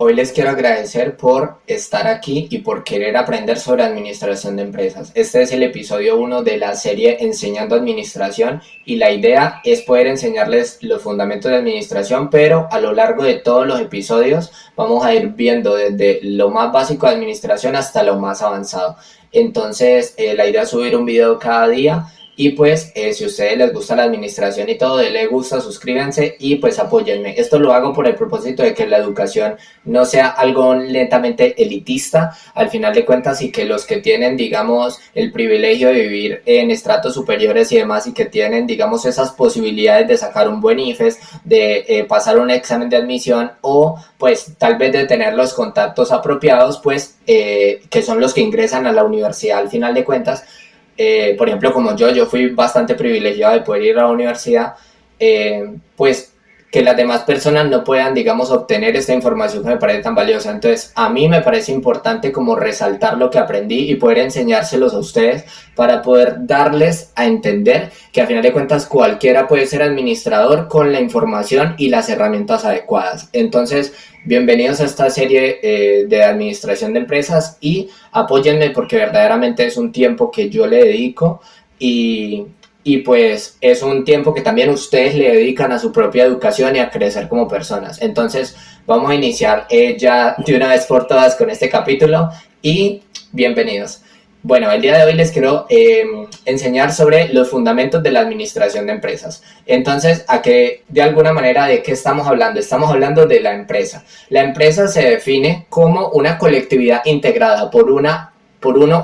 Hoy les quiero agradecer por estar aquí y por querer aprender sobre administración de empresas. Este es el episodio 1 de la serie Enseñando Administración y la idea es poder enseñarles los fundamentos de administración, pero a lo largo de todos los episodios vamos a ir viendo desde lo más básico de administración hasta lo más avanzado. Entonces, la idea es subir un video cada día. Y pues si a ustedes les gusta la administración y todo, les gusta, suscríbanse y pues apóyenme. Esto lo hago por el propósito de que la educación no sea algo lentamente elitista al final de cuentas, y que los que tienen, digamos, el privilegio de vivir en estratos superiores y demás, y que tienen, digamos, esas posibilidades de sacar un buen IFES, de pasar un examen de admisión o pues tal vez de tener los contactos apropiados, pues que son los que ingresan a la universidad al final de cuentas. Por ejemplo, como yo fui bastante privilegiado de poder ir a la universidad, pues que las demás personas no puedan, digamos, obtener esta información que me parece tan valiosa. Entonces, a mí me parece importante como resaltar lo que aprendí y poder enseñárselos a ustedes para poder darles a entender que a final de cuentas cualquiera puede ser administrador con la información y las herramientas adecuadas. Entonces, bienvenidos a esta serie de administración de empresas y apóyenme porque verdaderamente es un tiempo que yo le dedico y pues es un tiempo que también ustedes le dedican a su propia educación y a crecer como personas. Entonces vamos a iniciar ya de una vez por todas con este capítulo y bienvenidos. Bueno, el día de hoy les quiero enseñar sobre los fundamentos de la administración de empresas. Entonces, de alguna manera, ¿de qué estamos hablando? Estamos hablando de la empresa. La empresa se define como una colectividad integrada por uno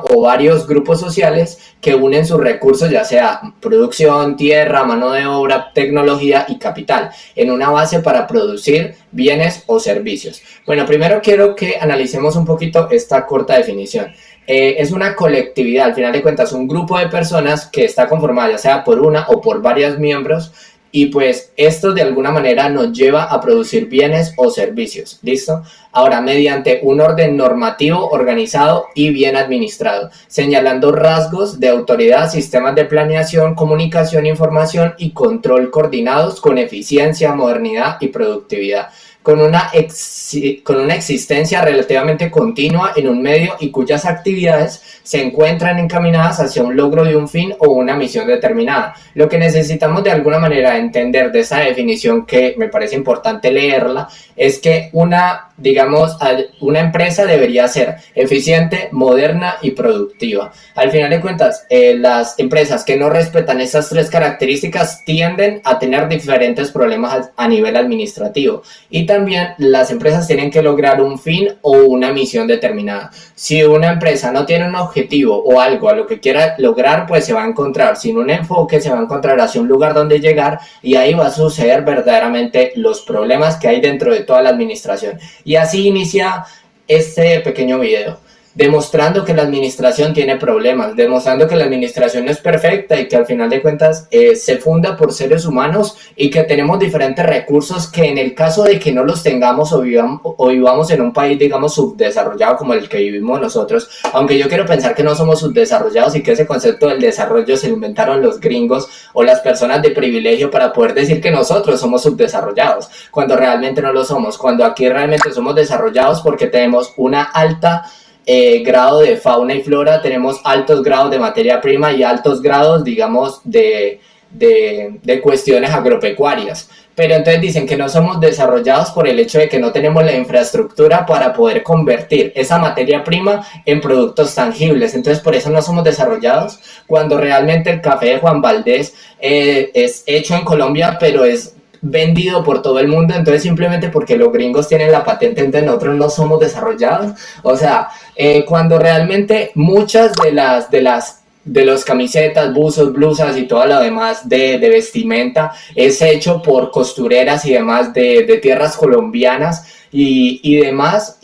o varios grupos sociales que unen sus recursos, ya sea producción, tierra, mano de obra, tecnología y capital, en una base para producir bienes o servicios. Bueno, primero quiero que analicemos un poquito esta corta definición. Es una colectividad, al final de cuentas, un grupo de personas que está conformada ya sea por una o por varios miembros, y pues esto de alguna manera nos lleva a producir bienes o servicios. ¿Listo? Ahora, mediante un orden normativo organizado y bien administrado, señalando rasgos de autoridad, sistemas de planeación, comunicación, información y control coordinados con eficiencia, modernidad y productividad, con una existencia relativamente continua en un medio y cuyas actividades se encuentran encaminadas hacia un logro de un fin o una misión determinada. Lo que necesitamos de alguna manera entender de esa definición, que me parece importante leerla, es que una empresa debería ser eficiente, moderna y productiva. Al final de cuentas, las empresas que no respetan estas tres características tienden a tener diferentes problemas a nivel administrativo, y también las empresas tienen que lograr un fin o una misión determinada. Si una empresa no tiene un objetivo o algo a lo que quiera lograr, pues se va a encontrar sin un enfoque, se va a encontrar hacia un lugar donde llegar, y ahí va a suceder verdaderamente los problemas que hay dentro de toda la administración. Y así inicia este pequeño video, demostrando que la administración tiene problemas, demostrando que la administración no es perfecta y que al final de cuentas se funda por seres humanos y que tenemos diferentes recursos que en el caso de que no los tengamos o vivamos en un país, digamos, subdesarrollado como el que vivimos nosotros, aunque yo quiero pensar que no somos subdesarrollados y que ese concepto del desarrollo se lo inventaron los gringos o las personas de privilegio para poder decir que nosotros somos subdesarrollados, cuando realmente no lo somos, cuando aquí realmente somos desarrollados porque tenemos una alta grado de fauna y flora, tenemos altos grados de materia prima y altos grados, digamos, de cuestiones agropecuarias. Pero entonces dicen que no somos desarrollados por el hecho de que no tenemos la infraestructura para poder convertir esa materia prima en productos tangibles. Entonces por eso no somos desarrollados, cuando realmente el café de Juan Valdez es hecho en Colombia, pero es vendido por todo el mundo. Entonces simplemente porque los gringos tienen la patente, entonces nosotros no somos desarrollados. O sea, cuando realmente muchas de los camisetas, buzos, blusas y todo lo demás de vestimenta es hecho por costureras y demás de tierras colombianas y demás,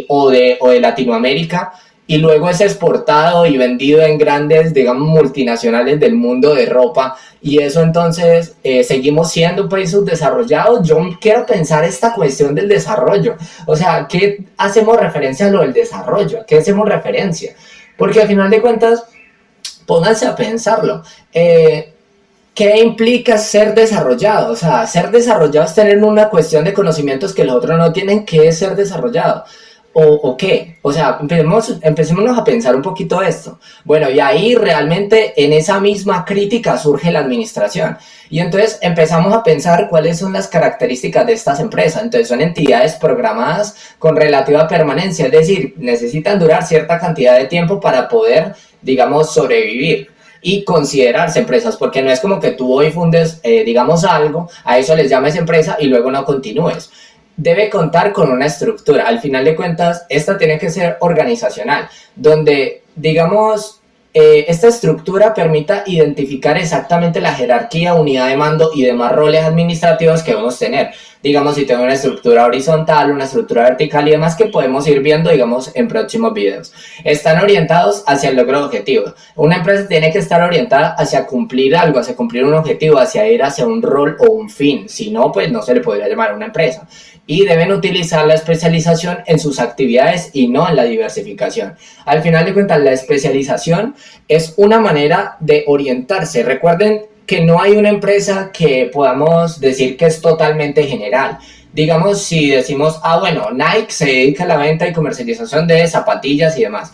o de Latinoamérica, y luego es exportado y vendido en grandes, digamos, multinacionales del mundo de ropa, y eso entonces seguimos siendo un país subdesarrollado. Yo quiero pensar esta cuestión del desarrollo, o sea, ¿qué hacemos referencia a lo del desarrollo? ¿A qué hacemos referencia? Porque al final de cuentas, pónganse a pensarlo, ¿Qué implica ser desarrollado? O sea, ser desarrollado es tener una cuestión de conocimientos que los otros no tienen. ¿Qué es ser desarrollado? ¿O qué? O sea, empecémonos a pensar un poquito esto. Bueno, y ahí realmente en esa misma crítica surge la administración. Y entonces empezamos a pensar cuáles son las características de estas empresas. Entonces son entidades programadas con relativa permanencia, es decir, necesitan durar cierta cantidad de tiempo para poder, digamos, sobrevivir y considerarse empresas, porque no es como que tú hoy fundes, digamos, algo, a eso les llames empresa y luego no continúes. Debe contar con una estructura. Al final de cuentas, esta tiene que ser organizacional, donde, digamos, esta estructura permita identificar exactamente la jerarquía, unidad de mando y demás roles administrativos que vamos a tener. Digamos, si tengo una estructura horizontal, una estructura vertical y demás que podemos ir viendo, digamos, en próximos videos. Están orientados hacia el logro de objetivos. Una empresa tiene que estar orientada hacia cumplir algo, hacia cumplir un objetivo, hacia ir hacia un rol o un fin. Si no, pues no se le podría llamar una empresa. Y deben utilizar la especialización en sus actividades y no en la diversificación. Al final de cuentas, la especialización es una manera de orientarse. Recuerden que no hay una empresa que podamos decir que es totalmente general. Digamos, si decimos, bueno, Nike se dedica a la venta y comercialización de zapatillas y demás,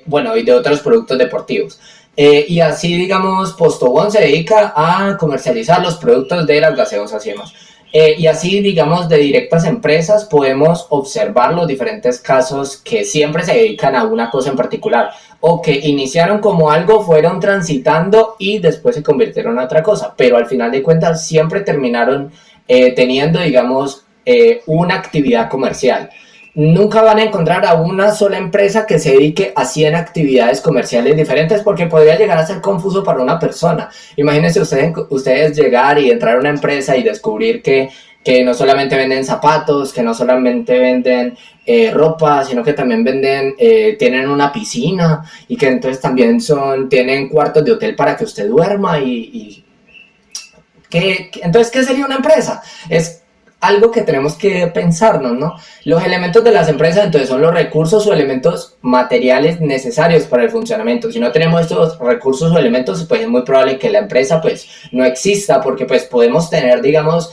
bueno, y de otros productos deportivos. Y así, digamos, Postobón se dedica a comercializar los productos de las gaseosas y demás. Y así, digamos, de directas empresas podemos observar los diferentes casos que siempre se dedican a una cosa en particular o que iniciaron como algo, fueron transitando y después se convirtieron en otra cosa, pero al final de cuentas siempre terminaron teniendo, digamos, una actividad comercial. Nunca van a encontrar a una sola empresa que se dedique a 100 actividades comerciales diferentes porque podría llegar a ser confuso para una persona. Imagínense ustedes llegar y entrar a una empresa y descubrir que no solamente venden zapatos, que no solamente venden ropa, sino que también venden, tienen una piscina y que entonces también tienen cuartos de hotel para que usted duerma entonces, ¿qué sería una empresa? Es algo que tenemos que pensarnos, ¿no? Los elementos de las empresas entonces son los recursos o elementos materiales necesarios para el funcionamiento. Si no tenemos estos recursos o elementos, pues es muy probable que la empresa pues no exista, porque pues podemos tener, digamos,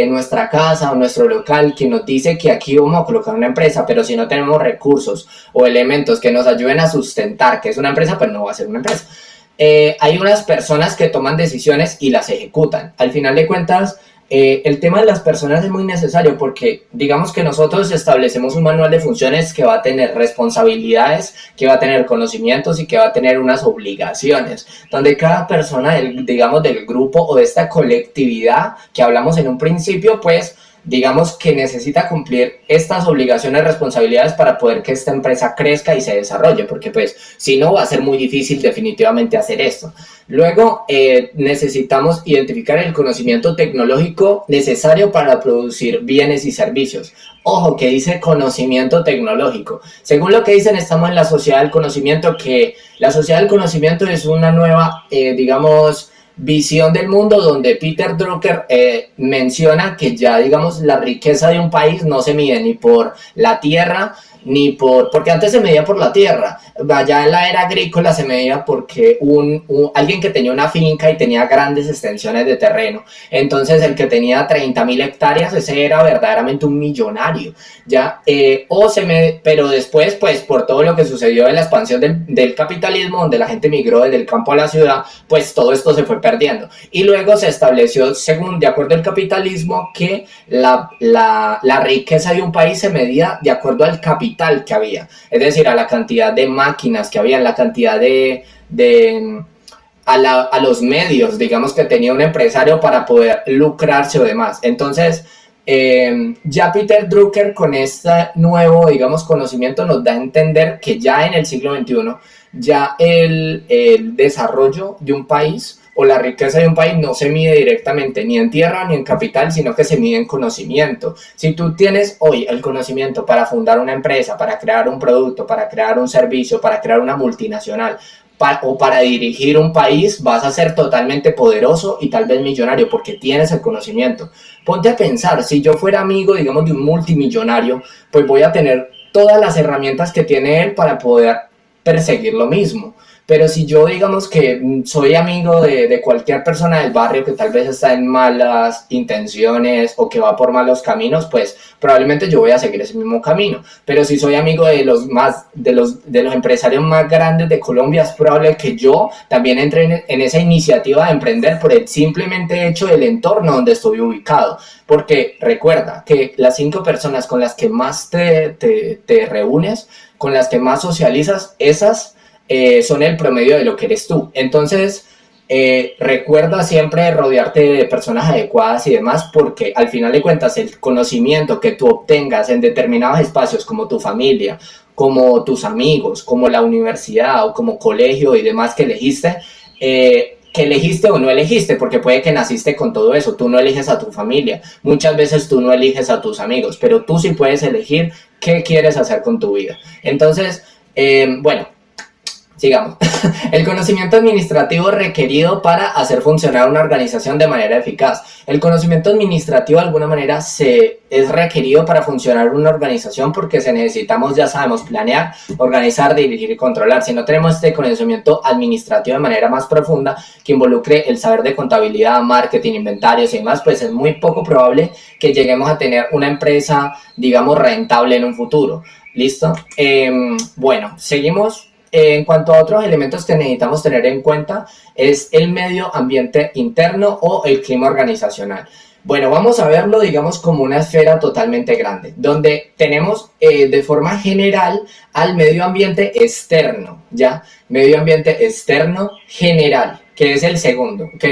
nuestra casa o nuestro local que nos dice que aquí vamos a colocar una empresa, pero si no tenemos recursos o elementos que nos ayuden a sustentar que es una empresa, pues no va a ser una empresa. Hay unas personas que toman decisiones y las ejecutan. Al final de cuentas, el tema de las personas es muy necesario porque digamos que nosotros establecemos un manual de funciones que va a tener responsabilidades, que va a tener conocimientos y que va a tener unas obligaciones, donde cada persona, digamos, del grupo o de esta colectividad que hablamos en un principio, pues digamos que necesita cumplir estas obligaciones, responsabilidades para poder que esta empresa crezca y se desarrolle, porque pues si no va a ser muy difícil definitivamente hacer esto. Luego necesitamos identificar el conocimiento tecnológico necesario para producir bienes y servicios. Ojo, que dice conocimiento tecnológico. Según lo que dicen, estamos en la sociedad del conocimiento, que la sociedad del conocimiento es una nueva, digamos, visión del mundo donde Peter Drucker menciona que ya, digamos, la riqueza de un país no se mide ni por la tierra, porque antes se medía por la tierra, allá en la era agrícola se medía porque alguien que tenía una finca y tenía grandes extensiones de terreno, entonces el que tenía 30.000 hectáreas, ese era verdaderamente un millonario, ¿ya? Pero después, pues por todo lo que sucedió en la expansión del capitalismo, donde la gente migró desde el campo a la ciudad, pues todo esto se fue perdiendo, y luego se estableció, de acuerdo al capitalismo, que la riqueza de un país se medía de acuerdo al capital que había, es decir, a la cantidad de máquinas que había, la cantidad a los medios, digamos, que tenía un empresario para poder lucrarse o demás. Entonces, ya Peter Drucker con este nuevo, digamos, conocimiento nos da a entender que ya en el siglo XXI, ya el desarrollo de un país o la riqueza de un país no se mide directamente ni en tierra ni en capital, sino que se mide en conocimiento. Si tú tienes hoy el conocimiento para fundar una empresa, para crear un producto, para crear un servicio, para crear una multinacional, o para dirigir un país, vas a ser totalmente poderoso y tal vez millonario porque tienes el conocimiento. Ponte a pensar, si yo fuera amigo, digamos, de un multimillonario, pues voy a tener todas las herramientas que tiene él para poder perseguir lo mismo. Pero si yo digamos que soy amigo de cualquier persona del barrio que tal vez está en malas intenciones o que va por malos caminos, pues probablemente yo voy a seguir ese mismo camino. Pero si soy amigo de los empresarios más grandes de Colombia, es probable que yo también entre en esa iniciativa de emprender por el simplemente hecho del entorno donde estoy ubicado. Porque recuerda que las 5 personas con las que más te reúnes, con las que más socializas, esas son el promedio de lo que eres tú. Entonces, recuerda siempre rodearte de personas adecuadas y demás, porque al final de cuentas el conocimiento que tú obtengas en determinados espacios como tu familia, como tus amigos, como la universidad o como colegio y demás que elegiste o no elegiste, porque puede que naciste con todo eso, tú no eliges a tu familia, muchas veces tú no eliges a tus amigos, pero tú sí puedes elegir qué quieres hacer con tu vida. Entonces, bueno, sigamos. El conocimiento administrativo requerido para hacer funcionar una organización de manera eficaz. El conocimiento administrativo de alguna manera es requerido para funcionar una organización porque necesitamos, ya sabemos, planear, organizar, dirigir y controlar. Si no tenemos este conocimiento administrativo de manera más profunda que involucre el saber de contabilidad, marketing, inventarios y demás, pues es muy poco probable que lleguemos a tener una empresa, digamos, rentable en un futuro. ¿Listo? Bueno, seguimos. En cuanto a otros elementos que necesitamos tener en cuenta es el medio ambiente interno o el clima organizacional. Bueno, vamos a verlo, digamos, como una esfera totalmente grande, donde tenemos de forma general al medio ambiente externo, ¿ya? Medio ambiente externo general, que es el segundo, ¿ok?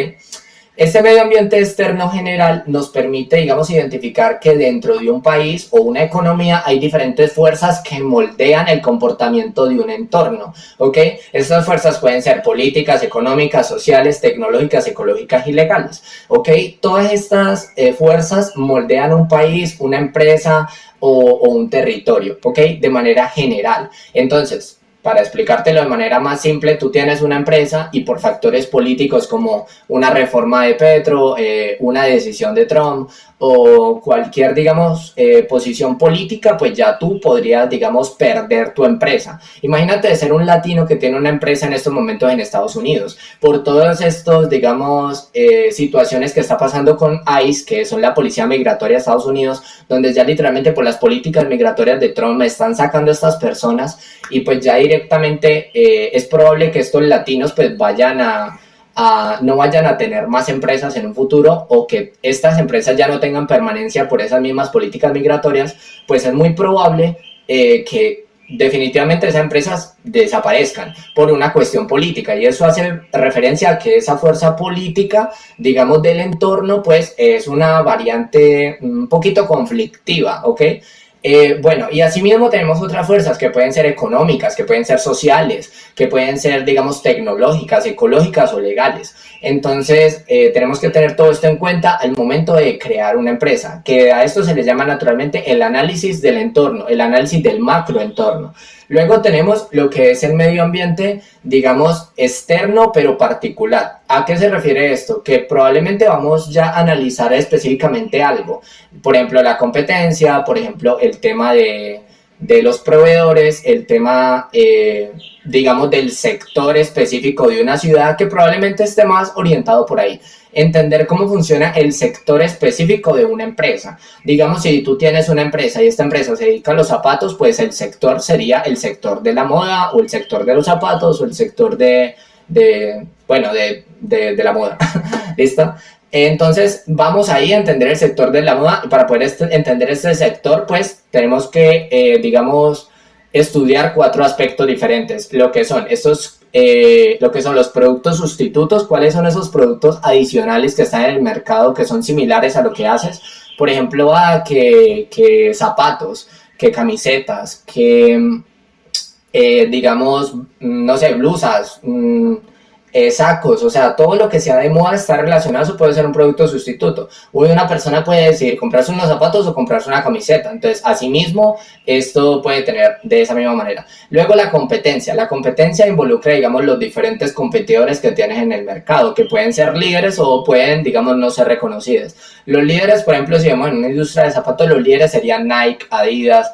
Este medio ambiente externo general nos permite, digamos, identificar que dentro de un país o una economía hay diferentes fuerzas que moldean el comportamiento de un entorno, ¿ok? Estas fuerzas pueden ser políticas, económicas, sociales, tecnológicas, ecológicas y legales, ¿ok? Todas estas fuerzas moldean un país, una empresa o un territorio, ¿ok? De manera general. Entonces, para explicártelo de manera más simple, tú tienes una empresa y por factores políticos como una reforma de Petro, una decisión de Trump o cualquier, digamos, posición política, pues ya tú podrías, digamos, perder tu empresa. Imagínate ser un latino que tiene una empresa en estos momentos en Estados Unidos. Por todos estos, digamos, situaciones que está pasando con ICE, que son la Policía Migratoria de Estados Unidos, donde ya literalmente por las políticas migratorias de Trump están sacando a estas personas y pues ya directamente es probable que estos latinos pues no vayan a tener más empresas en un futuro o que estas empresas ya no tengan permanencia por esas mismas políticas migratorias, pues es muy probable que definitivamente esas empresas desaparezcan por una cuestión política y eso hace referencia a que esa fuerza política, digamos, del entorno, pues es una variante un poquito conflictiva, ¿ok? Bueno, y asimismo tenemos otras fuerzas que pueden ser económicas, que pueden ser sociales, que pueden ser, digamos, tecnológicas, ecológicas o legales. Entonces, tenemos que tener todo esto en cuenta al momento de crear una empresa, que a esto se le llama naturalmente el análisis del entorno, el análisis del macroentorno. Luego tenemos lo que es el medio ambiente, digamos, externo pero particular. ¿A qué se refiere esto? Que probablemente vamos ya a analizar específicamente algo. Por ejemplo, la competencia, por ejemplo, el tema de los proveedores, el tema, digamos, del sector específico de una ciudad que probablemente esté más orientado por ahí. Entender cómo funciona el sector específico de una empresa. Digamos, si tú tienes una empresa y esta empresa se dedica a los zapatos, pues el sector sería el sector de la moda o el sector de los zapatos o el sector de la moda. ¿Listo? Entonces vamos ahí a entender el sector de la moda y para poder entender este sector pues tenemos que, digamos, estudiar 4 aspectos diferentes, lo que son los productos sustitutos, cuáles son esos productos adicionales que están en el mercado que son similares a lo que haces, por ejemplo, que zapatos, que camisetas, que digamos, no sé, blusas, sacos, o sea, todo lo que sea de moda está relacionado, eso puede ser un producto sustituto. Hoy una persona puede decidir comprarse unos zapatos o comprarse una camiseta, entonces, asimismo, esto puede tener de esa misma manera. Luego, la competencia involucra, digamos, los diferentes competidores que tienes en el mercado, que pueden ser líderes o pueden, digamos, no ser reconocidos. Los líderes, por ejemplo, si vemos en una industria de zapatos, los líderes serían Nike, Adidas,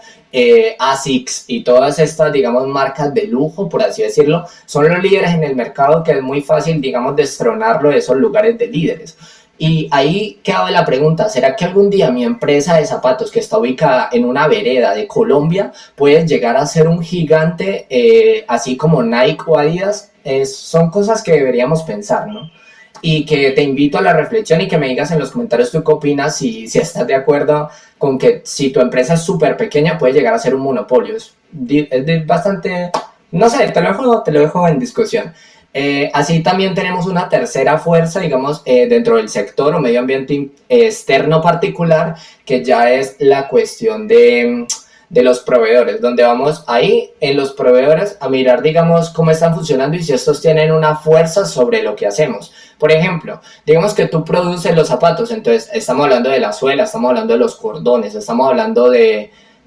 ASICS y todas estas, digamos, marcas de lujo, por así decirlo, son los líderes en el mercado, que es muy fácil, digamos, destronarlo de esos lugares de líderes. Y ahí queda la pregunta, ¿será que algún día mi empresa de zapatos, que está ubicada en una vereda de Colombia, puede llegar a ser un gigante, así como Nike o Adidas? Son cosas que deberíamos pensar, ¿no? Y que te invito a la reflexión y que me digas en los comentarios tú qué opinas, si estás de acuerdo con que si tu empresa es súper pequeña puede llegar a ser un monopolio. Es bastante, no sé, te lo dejo en discusión. Así también tenemos una tercera fuerza, digamos, dentro del sector o medio ambiente externo particular, que ya es la cuestión de los proveedores, donde vamos ahí en los proveedores a mirar, digamos, cómo están funcionando y si estos tienen una fuerza sobre lo que hacemos. Por ejemplo, digamos que tú produces los zapatos, entonces estamos hablando de la suela, estamos hablando de los cordones, estamos hablando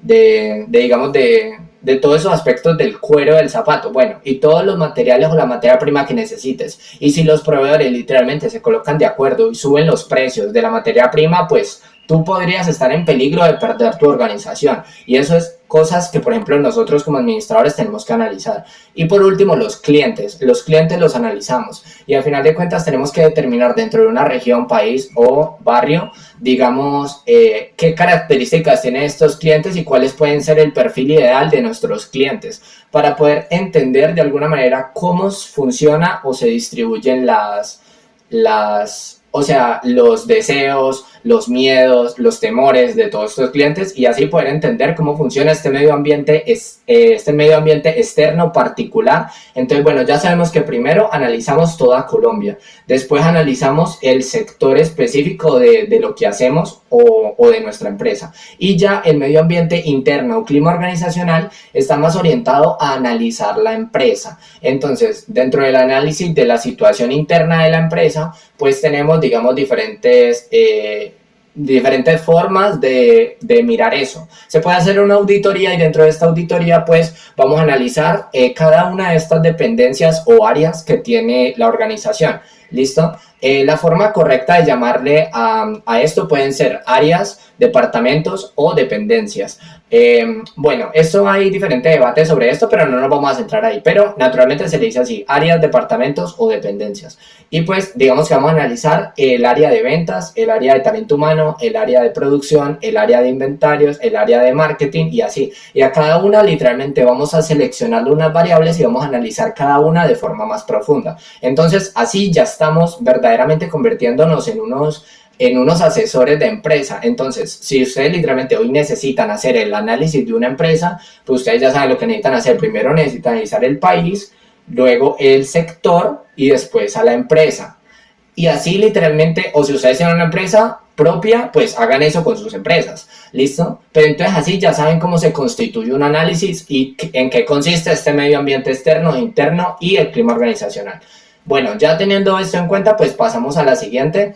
digamos, de todos esos aspectos del cuero del zapato, bueno, y todos los materiales o la materia prima que necesites. Y si los proveedores literalmente se colocan de acuerdo y suben los precios de la materia prima, pues tú podrías estar en peligro de perder tu organización. Y eso es cosas que, por ejemplo, nosotros como administradores tenemos que analizar. Y por último, los clientes. Los clientes los analizamos. Y al final de cuentas tenemos que determinar dentro de una región, país o barrio, digamos, qué características tienen estos clientes y cuáles pueden ser el perfil ideal de nuestros clientes, para poder entender de alguna manera cómo funciona o se distribuyen o sea, los deseos, los miedos, los temores de todos estos clientes, y así poder entender cómo funciona este medio ambiente externo particular. Entonces, bueno, ya sabemos que primero analizamos toda Colombia, después analizamos el sector específico de lo que hacemos o de nuestra empresa, y ya el medio ambiente interno o clima organizacional está más orientado a analizar la empresa. Entonces, dentro del análisis de la situación interna de la empresa, pues tenemos, digamos, diferentes formas de mirar eso. Se puede hacer una auditoría, y dentro de esta auditoría pues vamos a analizar cada una de estas dependencias o áreas que tiene la organización. ¿Listo? La forma correcta de llamarle a esto pueden ser áreas, departamentos o dependencias. Bueno, eso hay diferentes debates sobre esto, pero no nos vamos a centrar ahí. Pero naturalmente se le dice así: áreas, departamentos o dependencias. Y pues digamos que vamos a analizar el área de ventas, el área de talento humano, el área de producción, el área de inventarios, el área de marketing y así. Y a cada una literalmente vamos a seleccionar unas variables y vamos a analizar cada una de forma más profunda. Entonces así ya estamos verdaderamente convirtiéndonos en unos asesores de empresa. Entonces, si ustedes literalmente hoy necesitan hacer el análisis de una empresa, pues ustedes ya saben lo que necesitan hacer. Primero necesitan analizar el país, luego el sector y después a la empresa. Y así literalmente, o si ustedes tienen una empresa propia, pues hagan eso con sus empresas. ¿Listo? Pero entonces así ya saben cómo se constituye un análisis y en qué consiste este medio ambiente externo, interno y el clima organizacional. Bueno, ya teniendo esto en cuenta, pues pasamos a la siguiente,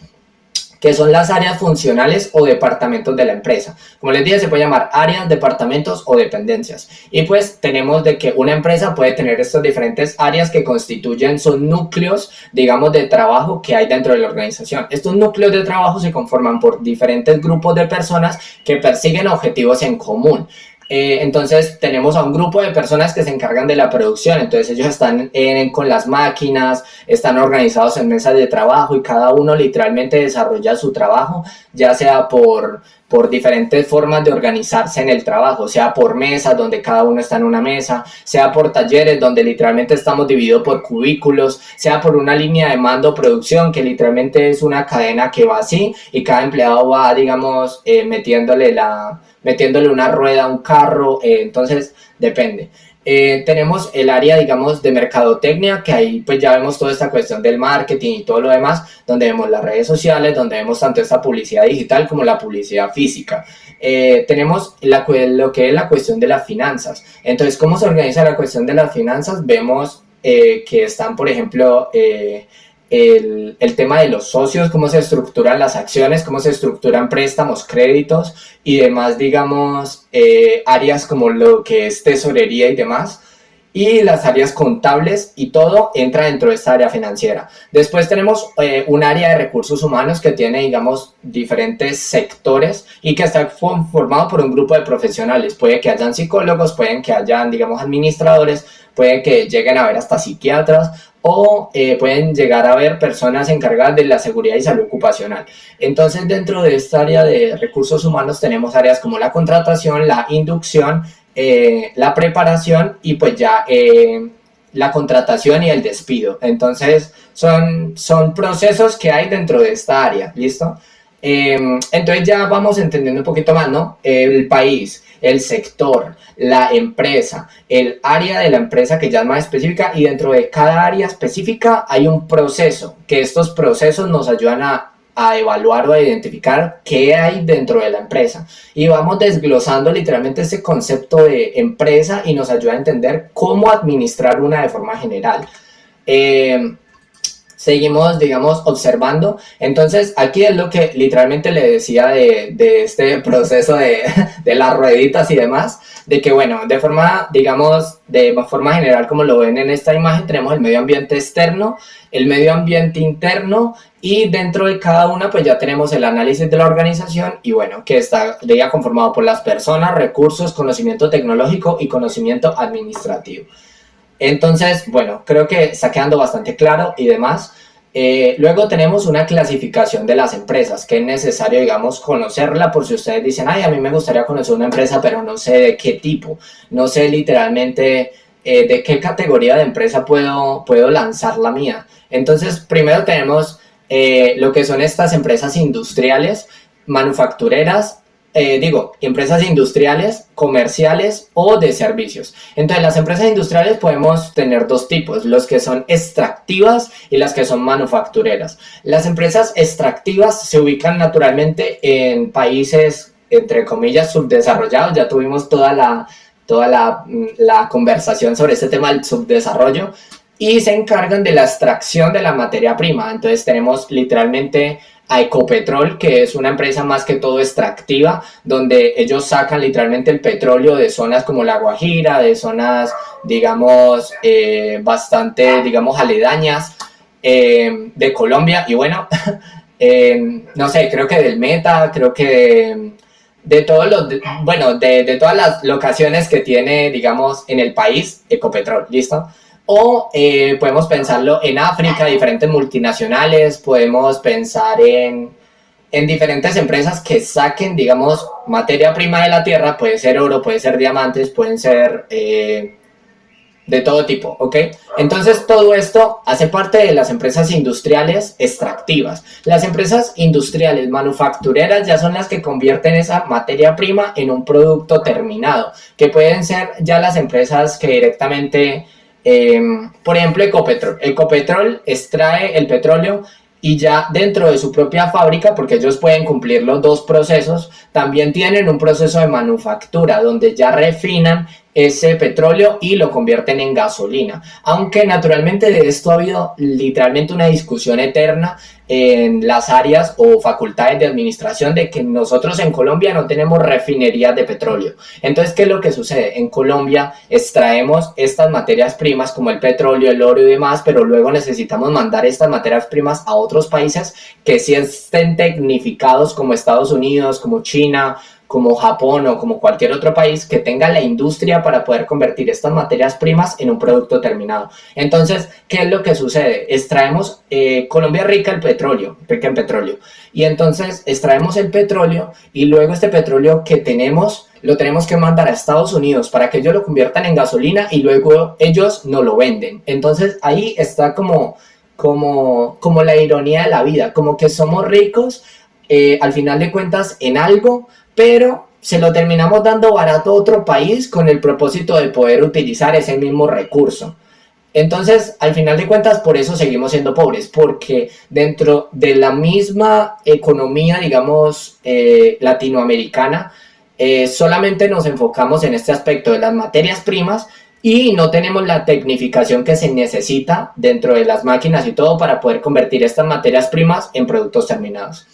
que son las áreas funcionales o departamentos de la empresa. Como les dije, se puede llamar áreas, departamentos o dependencias. Y pues tenemos de que una empresa puede tener estas diferentes áreas que constituyen, son núcleos, digamos, de trabajo que hay dentro de la organización. Estos núcleos de trabajo se conforman por diferentes grupos de personas que persiguen objetivos en común. Entonces tenemos a un grupo de personas que se encargan de la producción. Entonces ellos están con las máquinas, están organizados en mesas de trabajo y cada uno literalmente desarrolla su trabajo, ya sea por diferentes formas de organizarse en el trabajo, sea por mesas donde cada uno está en una mesa, sea por talleres donde literalmente estamos divididos por cubículos, sea por una línea de mando producción que literalmente es una cadena que va así y cada empleado va, digamos, metiéndole una rueda a un carro. Entonces depende. Tenemos el área, digamos, de mercadotecnia, que ahí pues ya vemos toda esta cuestión del marketing y todo lo demás, donde vemos las redes sociales, donde vemos tanto esta publicidad digital como la publicidad física. Tenemos lo que es la cuestión de las finanzas. Entonces, ¿cómo se organiza la cuestión de las finanzas? Vemos que están, por ejemplo, el tema de los socios, cómo se estructuran las acciones, cómo se estructuran préstamos, créditos y demás, digamos, áreas como lo que es tesorería y demás. y las áreas contables y todo entra dentro de esta área financiera. Después tenemos un área de recursos humanos que tiene, digamos, diferentes sectores y que está formado por un grupo de profesionales. Puede que hayan psicólogos, pueden que hayan, digamos, administradores, puede que lleguen a haber hasta psiquiatras o pueden llegar a haber personas encargadas de la seguridad y salud ocupacional. Entonces, dentro de esta área de recursos humanos tenemos áreas como la contratación, la inducción, la preparación y pues ya la contratación y el despido. Entonces son procesos que hay dentro de esta área, ¿listo? Entonces ya vamos entendiendo un poquito más, ¿no? El país, el sector, la empresa, el área de la empresa que ya es más específica y dentro de cada área específica hay un proceso, que estos procesos nos ayudan a evaluar o a identificar qué hay dentro de la empresa. Y vamos desglosando literalmente ese concepto de empresa y nos ayuda a entender cómo administrar una de forma general. Seguimos, digamos, observando. Entonces, aquí es lo que literalmente le decía de este proceso de las rueditas y demás, de que, bueno, de forma, digamos, de forma general, como lo ven en esta imagen, tenemos el medio ambiente externo, el medio ambiente interno, y dentro de cada una, pues ya tenemos el análisis de la organización, y bueno, que está ya conformado por las personas, recursos, conocimiento tecnológico y conocimiento administrativo. Entonces, bueno, creo que está quedando bastante claro y demás. Luego tenemos una clasificación de las empresas, que es necesario, digamos, conocerla por si ustedes dicen, ay, a mí me gustaría conocer una empresa, pero no sé de qué tipo, no sé literalmente de qué categoría de empresa puedo lanzar la mía. Entonces, primero tenemos lo que son estas empresas industriales, manufactureras, empresas industriales, comerciales o de servicios. Entonces, las empresas industriales podemos tener dos tipos, los que son extractivas y las que son manufactureras. Las empresas extractivas se ubican naturalmente en países, entre comillas, subdesarrollados. Ya tuvimos toda la conversación sobre este tema del subdesarrollo y se encargan de la extracción de la materia prima. Entonces, tenemos literalmente a Ecopetrol, que es una empresa más que todo extractiva, donde ellos sacan literalmente el petróleo de zonas como La Guajira, de zonas, digamos, bastante, digamos, aledañas de Colombia. Y bueno, no sé, creo que del Meta, creo que de todos los, de todas las locaciones que tiene, digamos, en el país, Ecopetrol, ¿listo? O podemos pensarlo en África, diferentes multinacionales, podemos pensar en diferentes empresas que saquen, digamos, materia prima de la tierra, puede ser oro, puede ser diamantes, pueden ser de todo tipo, ¿ok? Entonces todo esto hace parte de las empresas industriales extractivas. Las empresas industriales manufactureras ya son las que convierten esa materia prima en un producto terminado, que pueden ser ya las empresas que directamente... por ejemplo, Ecopetrol. Ecopetrol extrae el petróleo y ya dentro de su propia fábrica, porque ellos pueden cumplir los dos procesos, también tienen un proceso de manufactura donde ya refinan ese petróleo y lo convierten en gasolina. Aunque naturalmente de esto ha habido literalmente una discusión eterna en las áreas o facultades de administración de que nosotros en Colombia no tenemos refinerías de petróleo. Entonces, ¿qué es lo que sucede? En Colombia extraemos estas materias primas como el petróleo, el oro y demás, pero luego necesitamos mandar estas materias primas a otros países que sí estén tecnificados como Estados Unidos, como China, como Japón o como cualquier otro país que tenga la industria para poder convertir estas materias primas en un producto terminado. Entonces, ¿qué es lo que sucede? Extraemos, Colombia es rica en petróleo, y entonces extraemos el petróleo y luego este petróleo que tenemos lo tenemos que mandar a Estados Unidos para que ellos lo conviertan en gasolina y luego ellos nos lo venden. Entonces, ahí está como la ironía de la vida, como que somos ricos al final de cuentas en algo, pero se lo terminamos dando barato a otro país con el propósito de poder utilizar ese mismo recurso. Entonces, al final de cuentas, por eso seguimos siendo pobres, porque dentro de la misma economía, digamos, latinoamericana, solamente nos enfocamos en este aspecto de las materias primas y no tenemos la tecnificación que se necesita dentro de las máquinas y todo para poder convertir estas materias primas en productos terminados.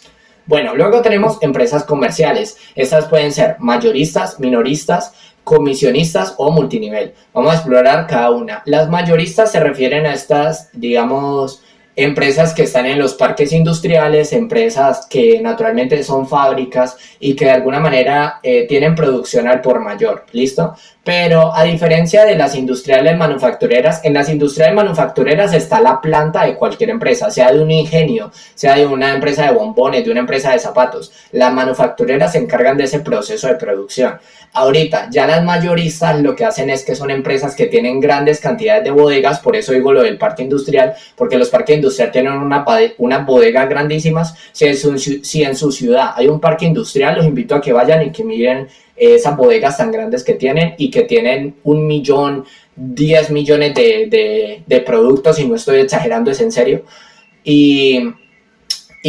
Bueno, luego tenemos empresas comerciales. Estas pueden ser mayoristas, minoristas, comisionistas o multinivel. Vamos a explorar cada una. Las mayoristas se refieren a estas, digamos, empresas que están en los parques industriales, empresas que naturalmente son fábricas y que de alguna manera tienen producción al por mayor, ¿listo? Pero a diferencia de las industriales manufactureras, en las industriales manufactureras está la planta de cualquier empresa, sea de un ingenio, sea de una empresa de bombones, de una empresa de zapatos. Las manufactureras se encargan de ese proceso de producción. Ahorita, ya las mayoristas lo que hacen es que son empresas que tienen grandes cantidades de bodegas, por eso digo lo del parque industrial, porque los parques industriales tienen unas bodegas grandísimas. Si en su ciudad hay un parque industrial, los invito a que vayan y que miren esas bodegas tan grandes que tienen y que tienen 1 millón, 10 millones de productos, y no estoy exagerando, es en serio. Y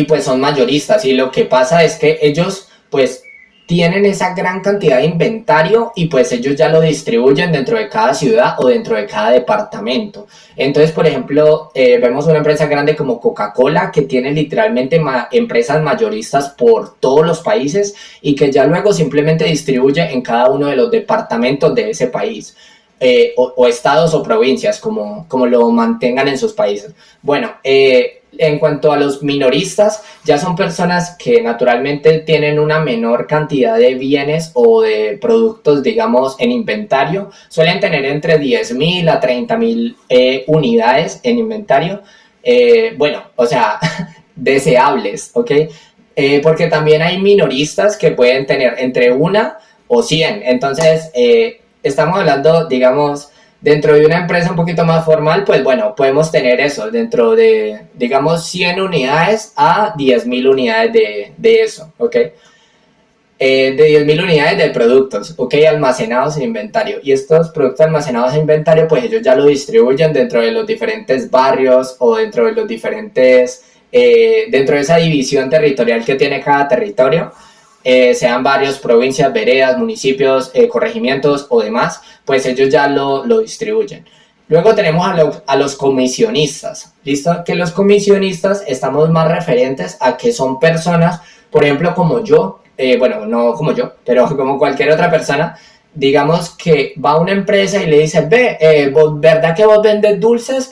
pues son mayoristas, y lo que pasa es que ellos pues tienen esa gran cantidad de inventario y pues ellos ya lo distribuyen dentro de cada ciudad o dentro de cada departamento. Entonces, por ejemplo, vemos una empresa grande como Coca-Cola que tiene literalmente empresas mayoristas por todos los países y que ya luego simplemente distribuye en cada uno de los departamentos de ese país. O estados o provincias, como lo mantengan en sus países. Bueno, en cuanto a los minoristas, ya son personas que naturalmente tienen una menor cantidad de bienes o de productos, digamos, en inventario. Suelen tener entre 10.000 a 30.000 unidades en inventario. Bueno, o sea, deseables, ¿ok? Porque también hay minoristas que pueden tener entre 1 o 100. Entonces, estamos hablando, digamos, dentro de una empresa un poquito más formal, pues bueno, podemos tener eso, dentro de, digamos, 100 unidades a 10.000 unidades de eso, ¿ok? De 10.000 unidades de productos, ¿ok? Almacenados en inventario. Y estos productos almacenados en inventario, pues ellos ya lo distribuyen dentro de los diferentes barrios o dentro de los diferentes, dentro de esa división territorial que tiene cada territorio. Sean varios, provincias, veredas, municipios, corregimientos o demás, pues ellos ya lo distribuyen. Luego tenemos a los comisionistas, ¿listo? Que los comisionistas estamos más referentes a que son personas, por ejemplo, como yo, bueno, no como yo, pero como cualquier otra persona, digamos que va a una empresa y le dice, ¿verdad que vos vendes dulces?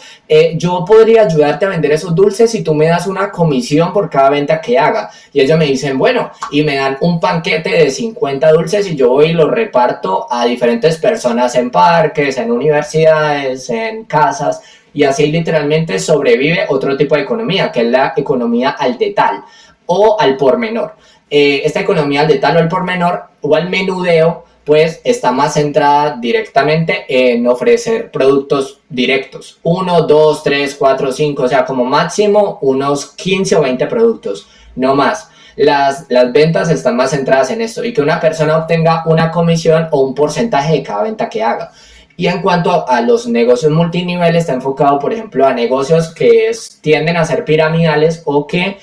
Yo podría ayudarte a vender esos dulces si tú me das una comisión por cada venta que haga. Y ellos me dicen, bueno, y me dan un paquete de 50 dulces y yo voy y los reparto a diferentes personas en parques, en universidades, en casas, y así literalmente sobrevive otro tipo de economía, que es la economía al detal o al por menor. Esta economía al detal o al por menor o al menudeo, pues está más centrada directamente en ofrecer productos directos. 1, 2, 3, 4, 5, o sea, como máximo unos 15 o 20 productos, no más. Las ventas están más centradas en esto y que una persona obtenga una comisión o un porcentaje de cada venta que haga. Y en cuanto a los negocios multinivel, está enfocado, por ejemplo, a negocios que tienden a ser piramidales o que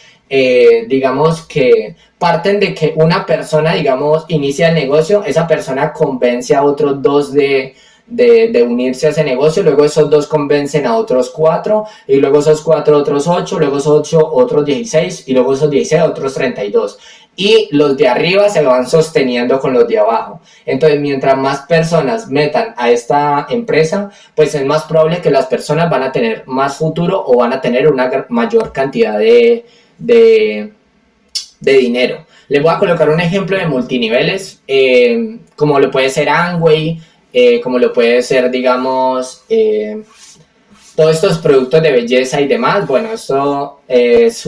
digamos que parten de que una persona, digamos, inicia el negocio, esa persona convence a otros 2 de unirse a ese negocio, luego esos 2 convencen a otros 4, y luego esos 4 otros 8, luego esos 8 otros 16, y luego esos 16 otros 32. Y los de arriba se van sosteniendo con los de abajo. Entonces, mientras más personas metan a esta empresa, pues es más probable que las personas van a tener más futuro o van a tener una mayor cantidad de dinero. Les voy a colocar un ejemplo de multiniveles, como lo puede ser Amway, como lo puede ser, digamos, todos estos productos de belleza y demás. Bueno, esto es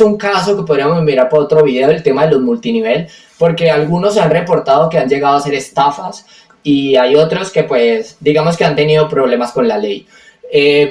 un caso que podríamos mirar por otro video, el tema de los multinivel, porque algunos han reportado que han llegado a ser estafas y hay otros que, pues, digamos que han tenido problemas con la ley.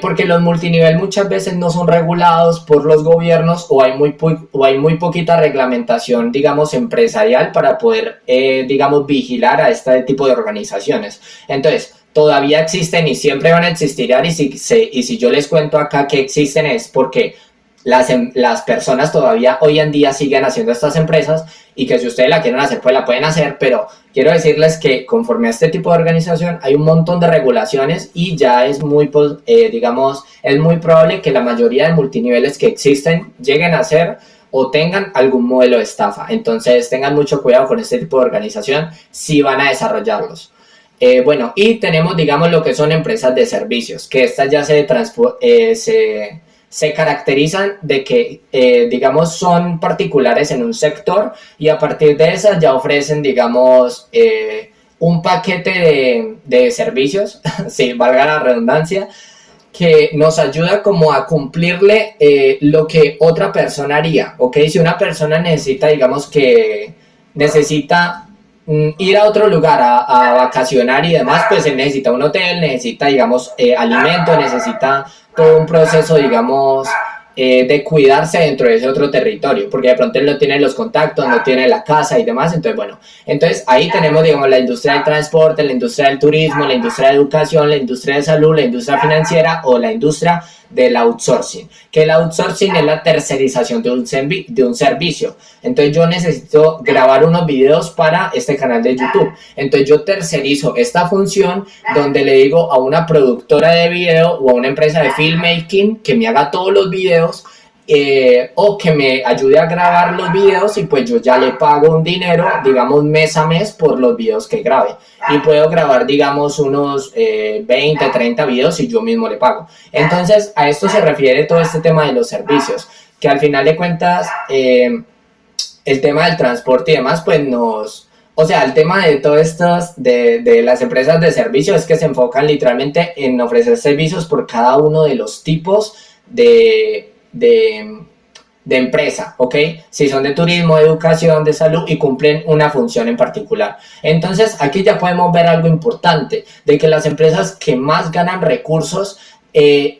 Porque los multinivel muchas veces no son regulados por los gobiernos o hay muy poquita reglamentación, digamos, empresarial para poder, digamos, vigilar a este tipo de organizaciones. Entonces, todavía existen y siempre van a existir, y si yo les cuento acá que existen es porque las personas todavía hoy en día siguen haciendo estas empresas, y que si ustedes la quieren hacer, pues la pueden hacer, pero quiero decirles que conforme a este tipo de organización hay un montón de regulaciones y ya es digamos, es muy probable que la mayoría de multiniveles que existen lleguen a ser o tengan algún modelo de estafa. Entonces tengan mucho cuidado con este tipo de organización si van a desarrollarlos. Bueno, y tenemos, digamos, lo que son empresas de servicios, que estas ya se caracterizan de que, digamos, son particulares en un sector y a partir de esas ya ofrecen, digamos, un paquete de servicios, si valga la redundancia, que nos ayuda como a cumplirle lo que otra persona haría, ¿ok? Si una persona necesita, digamos que necesita ir a otro lugar a vacacionar y demás, pues él necesita un hotel, necesita, digamos, alimento, necesita todo un proceso, digamos, de cuidarse dentro de ese otro territorio, porque de pronto él no tiene los contactos, no tiene la casa y demás, entonces bueno, entonces ahí tenemos, digamos, la industria del transporte, la industria del turismo, la industria de educación, la industria de salud, la industria financiera o la industria del outsourcing, que el outsourcing es la tercerización de un servicio. Entonces yo necesito grabar unos videos para este canal de YouTube, entonces yo tercerizo esta función donde le digo a una productora de video o a una empresa de filmmaking que me haga todos los videos, o que me ayude a grabar los videos y pues yo ya le pago un dinero, digamos mes a mes por los videos que grabe y puedo grabar, digamos, unos 20, 30 videos y yo mismo le pago. Entonces a esto se refiere todo este tema de los servicios, que al final de cuentas el tema del transporte y demás pues o sea, el tema de todo esto de las empresas de servicios es que se enfocan literalmente en ofrecer servicios por cada uno de los tipos de empresa, ¿ok? Si son de turismo, de educación, de salud y cumplen una función en particular. Entonces, aquí ya podemos ver algo importante, de que las empresas que más ganan recursos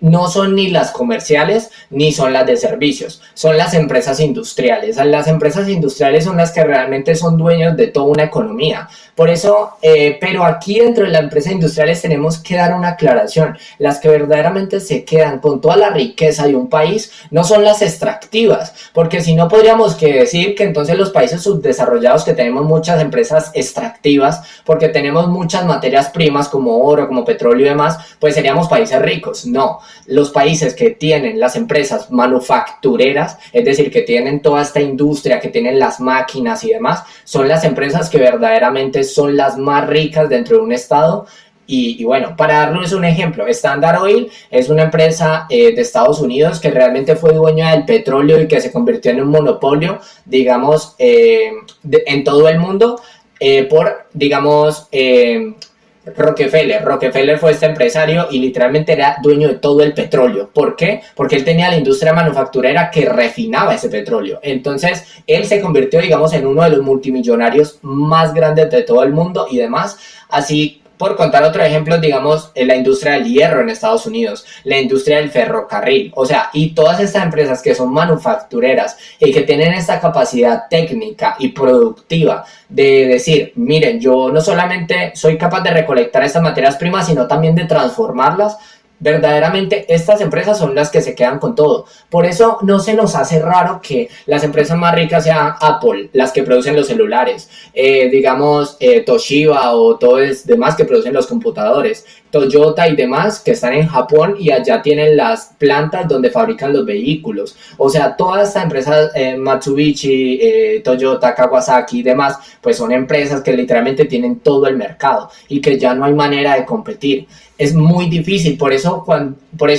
no son ni las comerciales ni son las de servicios, son las empresas industriales. Las empresas industriales son las que realmente son dueños de toda una economía. Por eso, pero aquí dentro de las empresas industriales tenemos que dar una aclaración. Las que verdaderamente se quedan con toda la riqueza de un país no son las extractivas, porque si no podríamos decir que entonces los países subdesarrollados que tenemos muchas empresas extractivas, porque tenemos muchas materias primas como oro, como petróleo y demás, pues seríamos países ricos. No, los países que tienen las empresas manufactureras, es decir, que tienen toda esta industria, que tienen las máquinas y demás, son las empresas que verdaderamente son las más ricas dentro de un estado. Y bueno, para darles un ejemplo, Standard Oil es una empresa de Estados Unidos que realmente fue dueña del petróleo y que se convirtió en un monopolio, digamos, en todo el mundo por, digamos, Rockefeller fue este empresario y literalmente era dueño de todo el petróleo. ¿Por qué? Porque él tenía la industria manufacturera que refinaba ese petróleo. Entonces, él se convirtió, digamos, en uno de los multimillonarios más grandes de todo el mundo y demás. Así, por contar otro ejemplo, digamos, en la industria del hierro en Estados Unidos, la industria del ferrocarril, o sea, y todas estas empresas que son manufactureras y que tienen esta capacidad técnica y productiva de decir, miren, yo no solamente soy capaz de recolectar estas materias primas, sino también de transformarlas. Verdaderamente estas empresas son las que se quedan con todo. Por eso no se nos hace raro que las empresas más ricas sean Apple, las que producen los celulares, digamos Toshiba o todos los demás que producen los computadores, Toyota y demás que están en Japón y allá tienen las plantas donde fabrican los vehículos. O sea, todas estas empresas, Mitsubishi, Toyota, Kawasaki y demás, pues son empresas que literalmente tienen todo el mercado y que ya no hay manera de competir. Es muy difícil, por eso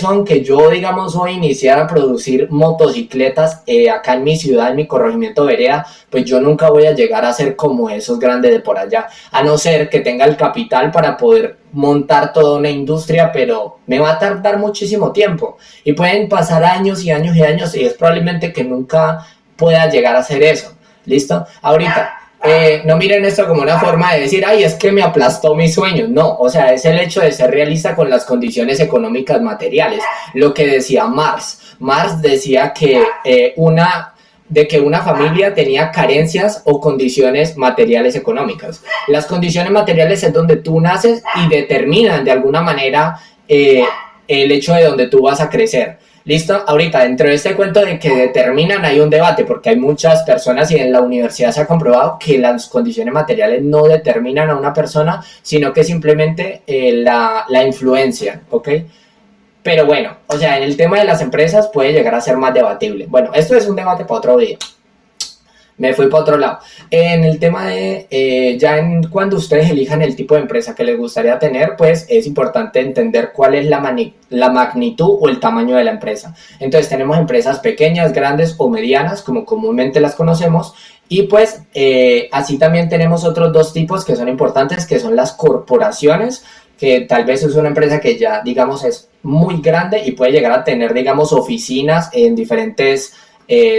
aunque yo, digamos, hoy iniciar a producir motocicletas acá en mi ciudad, en mi corregimiento Vereda, pues yo nunca voy a llegar a ser como esos grandes de por allá, a no ser que tenga el capital para poder montar toda una industria, pero me va a tardar muchísimo tiempo y pueden pasar años y años y años y es probablemente que nunca pueda llegar a hacer eso. ¿Listo? Ahorita. No miren esto como una forma de decir, ay, es que me aplastó mis sueños. No, o sea, es el hecho de ser realista con las condiciones económicas materiales. Lo que decía Marx. Marx decía que una familia tenía carencias o condiciones materiales económicas. Las condiciones materiales es donde tú naces y determinan de alguna manera el hecho de donde tú vas a crecer. ¿Listo? Ahorita, dentro de este cuento de que determinan, hay un debate, porque hay muchas personas y en la universidad se ha comprobado que las condiciones materiales no determinan a una persona, sino que simplemente la influencian, ¿ok? Pero bueno, o sea, en el tema de las empresas puede llegar a ser más debatible. Bueno, esto es un debate para otro día. Me fui para otro lado. En el tema de, cuando ustedes elijan el tipo de empresa que les gustaría tener, pues es importante entender cuál es la magnitud o el tamaño de la empresa. Entonces tenemos empresas pequeñas, grandes o medianas, como comúnmente las conocemos, y pues así también tenemos otros dos tipos que son importantes, que son las corporaciones, que tal vez es una empresa que ya, digamos, es muy grande y puede llegar a tener, digamos, oficinas en diferentes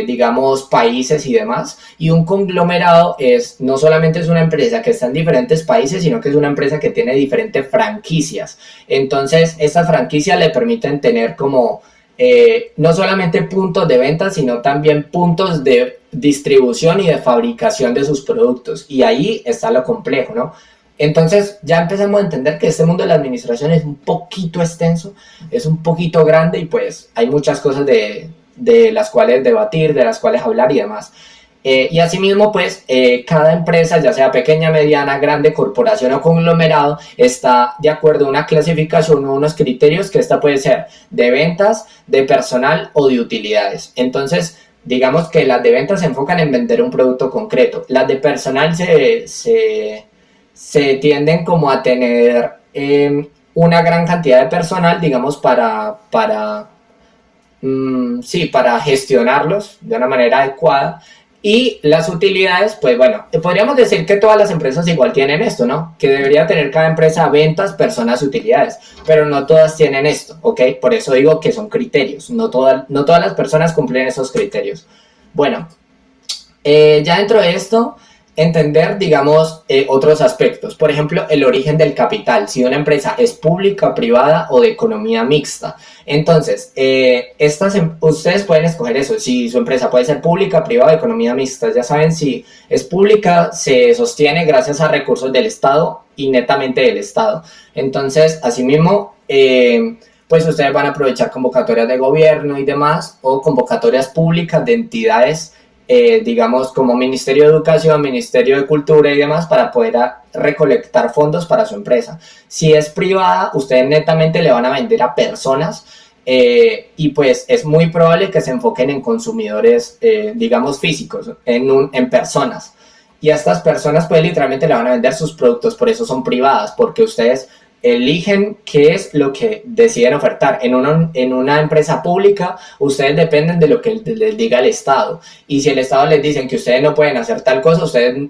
digamos, países y demás. Y un conglomerado no solamente es una empresa que está en diferentes países, sino que es una empresa que tiene diferentes franquicias. Entonces, estas franquicias le permiten tener como no solamente puntos de venta, sino también puntos de distribución y de fabricación de sus productos. Y ahí está lo complejo, ¿no? Entonces ya empezamos a entender que este mundo de la administración es un poquito extenso, es un poquito grande y pues hay muchas cosas de las cuales debatir, de las cuales hablar y demás. Y asimismo, pues, cada empresa, ya sea pequeña, mediana, grande, corporación o conglomerado, está de acuerdo a una clasificación o unos criterios que esta puede ser de ventas, de personal o de utilidades. Entonces, digamos que las de ventas se enfocan en vender un producto concreto. Las de personal se tienden como a tener una gran cantidad de personal, digamos, para gestionarlos de una manera adecuada. Y las utilidades, pues bueno, podríamos decir que todas las empresas igual tienen esto, ¿no? Que debería tener cada empresa ventas, personas, utilidades, pero no todas tienen esto, ¿ok? Por eso digo que son criterios, no todas las personas cumplen esos criterios. Bueno, ya dentro de esto, entender, digamos, otros aspectos. Por ejemplo, el origen del capital, si una empresa es pública, privada o de economía mixta. Entonces, ustedes pueden escoger eso, si su empresa puede ser pública, privada o de economía mixta. Ya saben, si es pública, se sostiene gracias a recursos del Estado y netamente del Estado. Entonces, asimismo, pues ustedes van a aprovechar convocatorias de gobierno y demás, o convocatorias públicas de entidades digamos, como Ministerio de Educación, Ministerio de Cultura y demás, para poder recolectar fondos para su empresa. Si es privada, ustedes netamente le van a vender a personas y pues es muy probable que se enfoquen en consumidores, digamos, físicos, en personas. Y a estas personas pues literalmente le van a vender sus productos, por eso son privadas, porque ustedes eligen qué es lo que deciden ofertar. En una empresa pública, ustedes dependen de lo que les diga el Estado. Y si el Estado les dice que ustedes no pueden hacer tal cosa, ustedes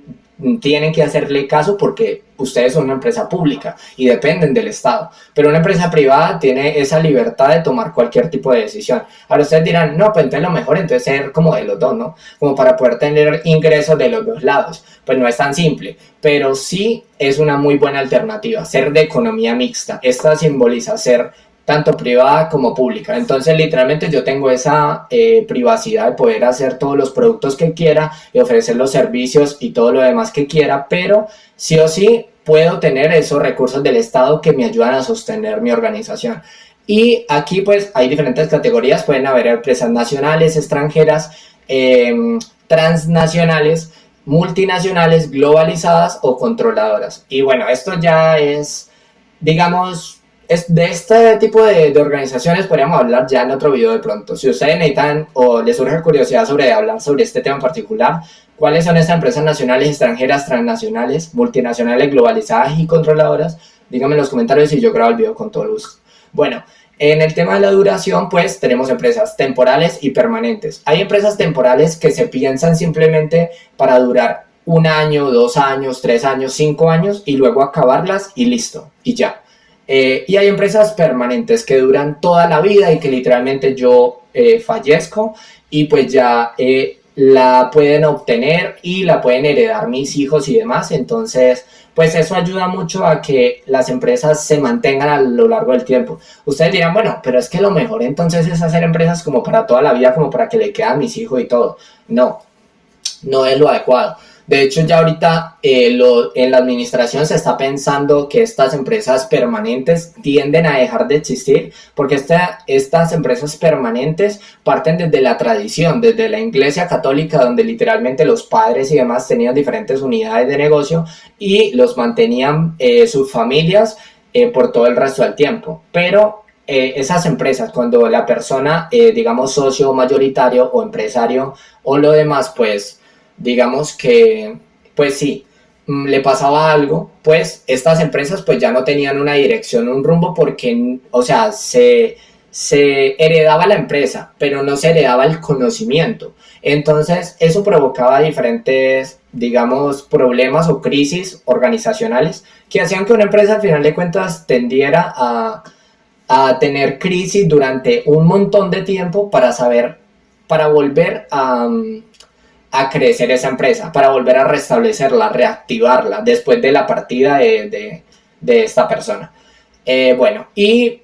tienen que hacerle caso porque ustedes son una empresa pública y dependen del Estado. Pero una empresa privada tiene esa libertad de tomar cualquier tipo de decisión. Ahora ustedes dirán, no, pues entonces lo mejor entonces ser como de los dos, ¿no? Como para poder tener ingresos de los dos lados. Pues no es tan simple, pero sí es una muy buena alternativa, ser de economía mixta. Esta simboliza ser tanto privada como pública. Entonces, literalmente yo tengo esa privacidad de poder hacer todos los productos que quiera y ofrecer los servicios y todo lo demás que quiera, pero sí o sí puedo tener esos recursos del Estado que me ayudan a sostener mi organización. Y aquí pues hay diferentes categorías, pueden haber empresas nacionales, extranjeras, transnacionales, multinacionales, globalizadas o controladoras. Y bueno, esto ya es, digamos, de este tipo de organizaciones podríamos hablar ya en otro video de pronto. Si ustedes necesitan o les surge curiosidad sobre hablar sobre este tema en particular, cuáles son estas empresas nacionales, extranjeras, transnacionales, multinacionales, globalizadas y controladoras, díganme en los comentarios y yo grabo el video con todo gusto. Bueno, en el tema de la duración, pues tenemos empresas temporales y permanentes. Hay empresas temporales que se piensan simplemente para durar 1 año, 2 años, 3 años, 5 años y luego acabarlas y listo, y ya. Y hay empresas permanentes que duran toda la vida y que literalmente yo fallezco y pues ya la pueden obtener y la pueden heredar mis hijos y demás. Entonces, pues eso ayuda mucho a que las empresas se mantengan a lo largo del tiempo. Ustedes dirán, bueno, pero es que lo mejor entonces es hacer empresas como para toda la vida, como para que le quede a mis hijos y todo. No, no es lo adecuado. De hecho, ya ahorita en la administración se está pensando que estas empresas permanentes tienden a dejar de existir porque estas empresas permanentes parten desde la tradición, desde la Iglesia Católica, donde literalmente los padres y demás tenían diferentes unidades de negocio y los mantenían sus familias por todo el resto del tiempo. Pero esas empresas, cuando la persona, digamos, socio mayoritario o empresario o lo demás, pues, digamos que, pues sí, le pasaba algo, pues estas empresas pues ya no tenían una dirección, un rumbo, porque, o sea, se heredaba la empresa, pero no se heredaba el conocimiento. Entonces, eso provocaba diferentes, digamos, problemas o crisis organizacionales que hacían que una empresa, al final de cuentas, tendiera a tener crisis durante un montón de tiempo para saber, para volver a crecer esa empresa, para volver a restablecerla, reactivarla después de la partida de esta persona. Bueno,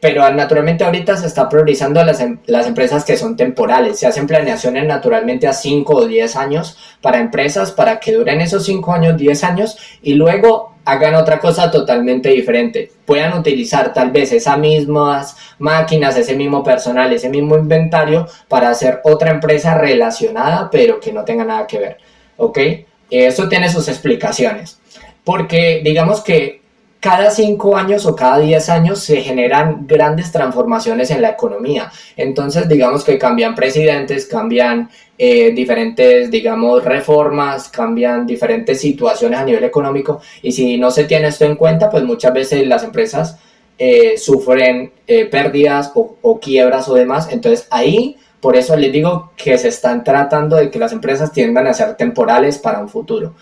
pero naturalmente ahorita se está priorizando las empresas que son temporales. Se hacen planeaciones naturalmente a 5 o 10 años para empresas, para que duren esos 5 años, 10 años y luego hagan otra cosa totalmente diferente. Puedan utilizar tal vez esas mismas máquinas, ese mismo personal, ese mismo inventario para hacer otra empresa relacionada, pero que no tenga nada que ver. ¿Ok? Eso tiene sus explicaciones. Porque digamos que cada 5 años o cada 10 años se generan grandes transformaciones en la economía. Entonces, digamos que cambian presidentes, cambian diferentes, digamos, reformas, cambian diferentes situaciones a nivel económico. Y si no se tiene esto en cuenta, pues muchas veces las empresas sufren pérdidas o quiebras o demás. Entonces, ahí, por eso les digo que se están tratando de que las empresas tiendan a ser temporales para un futuro.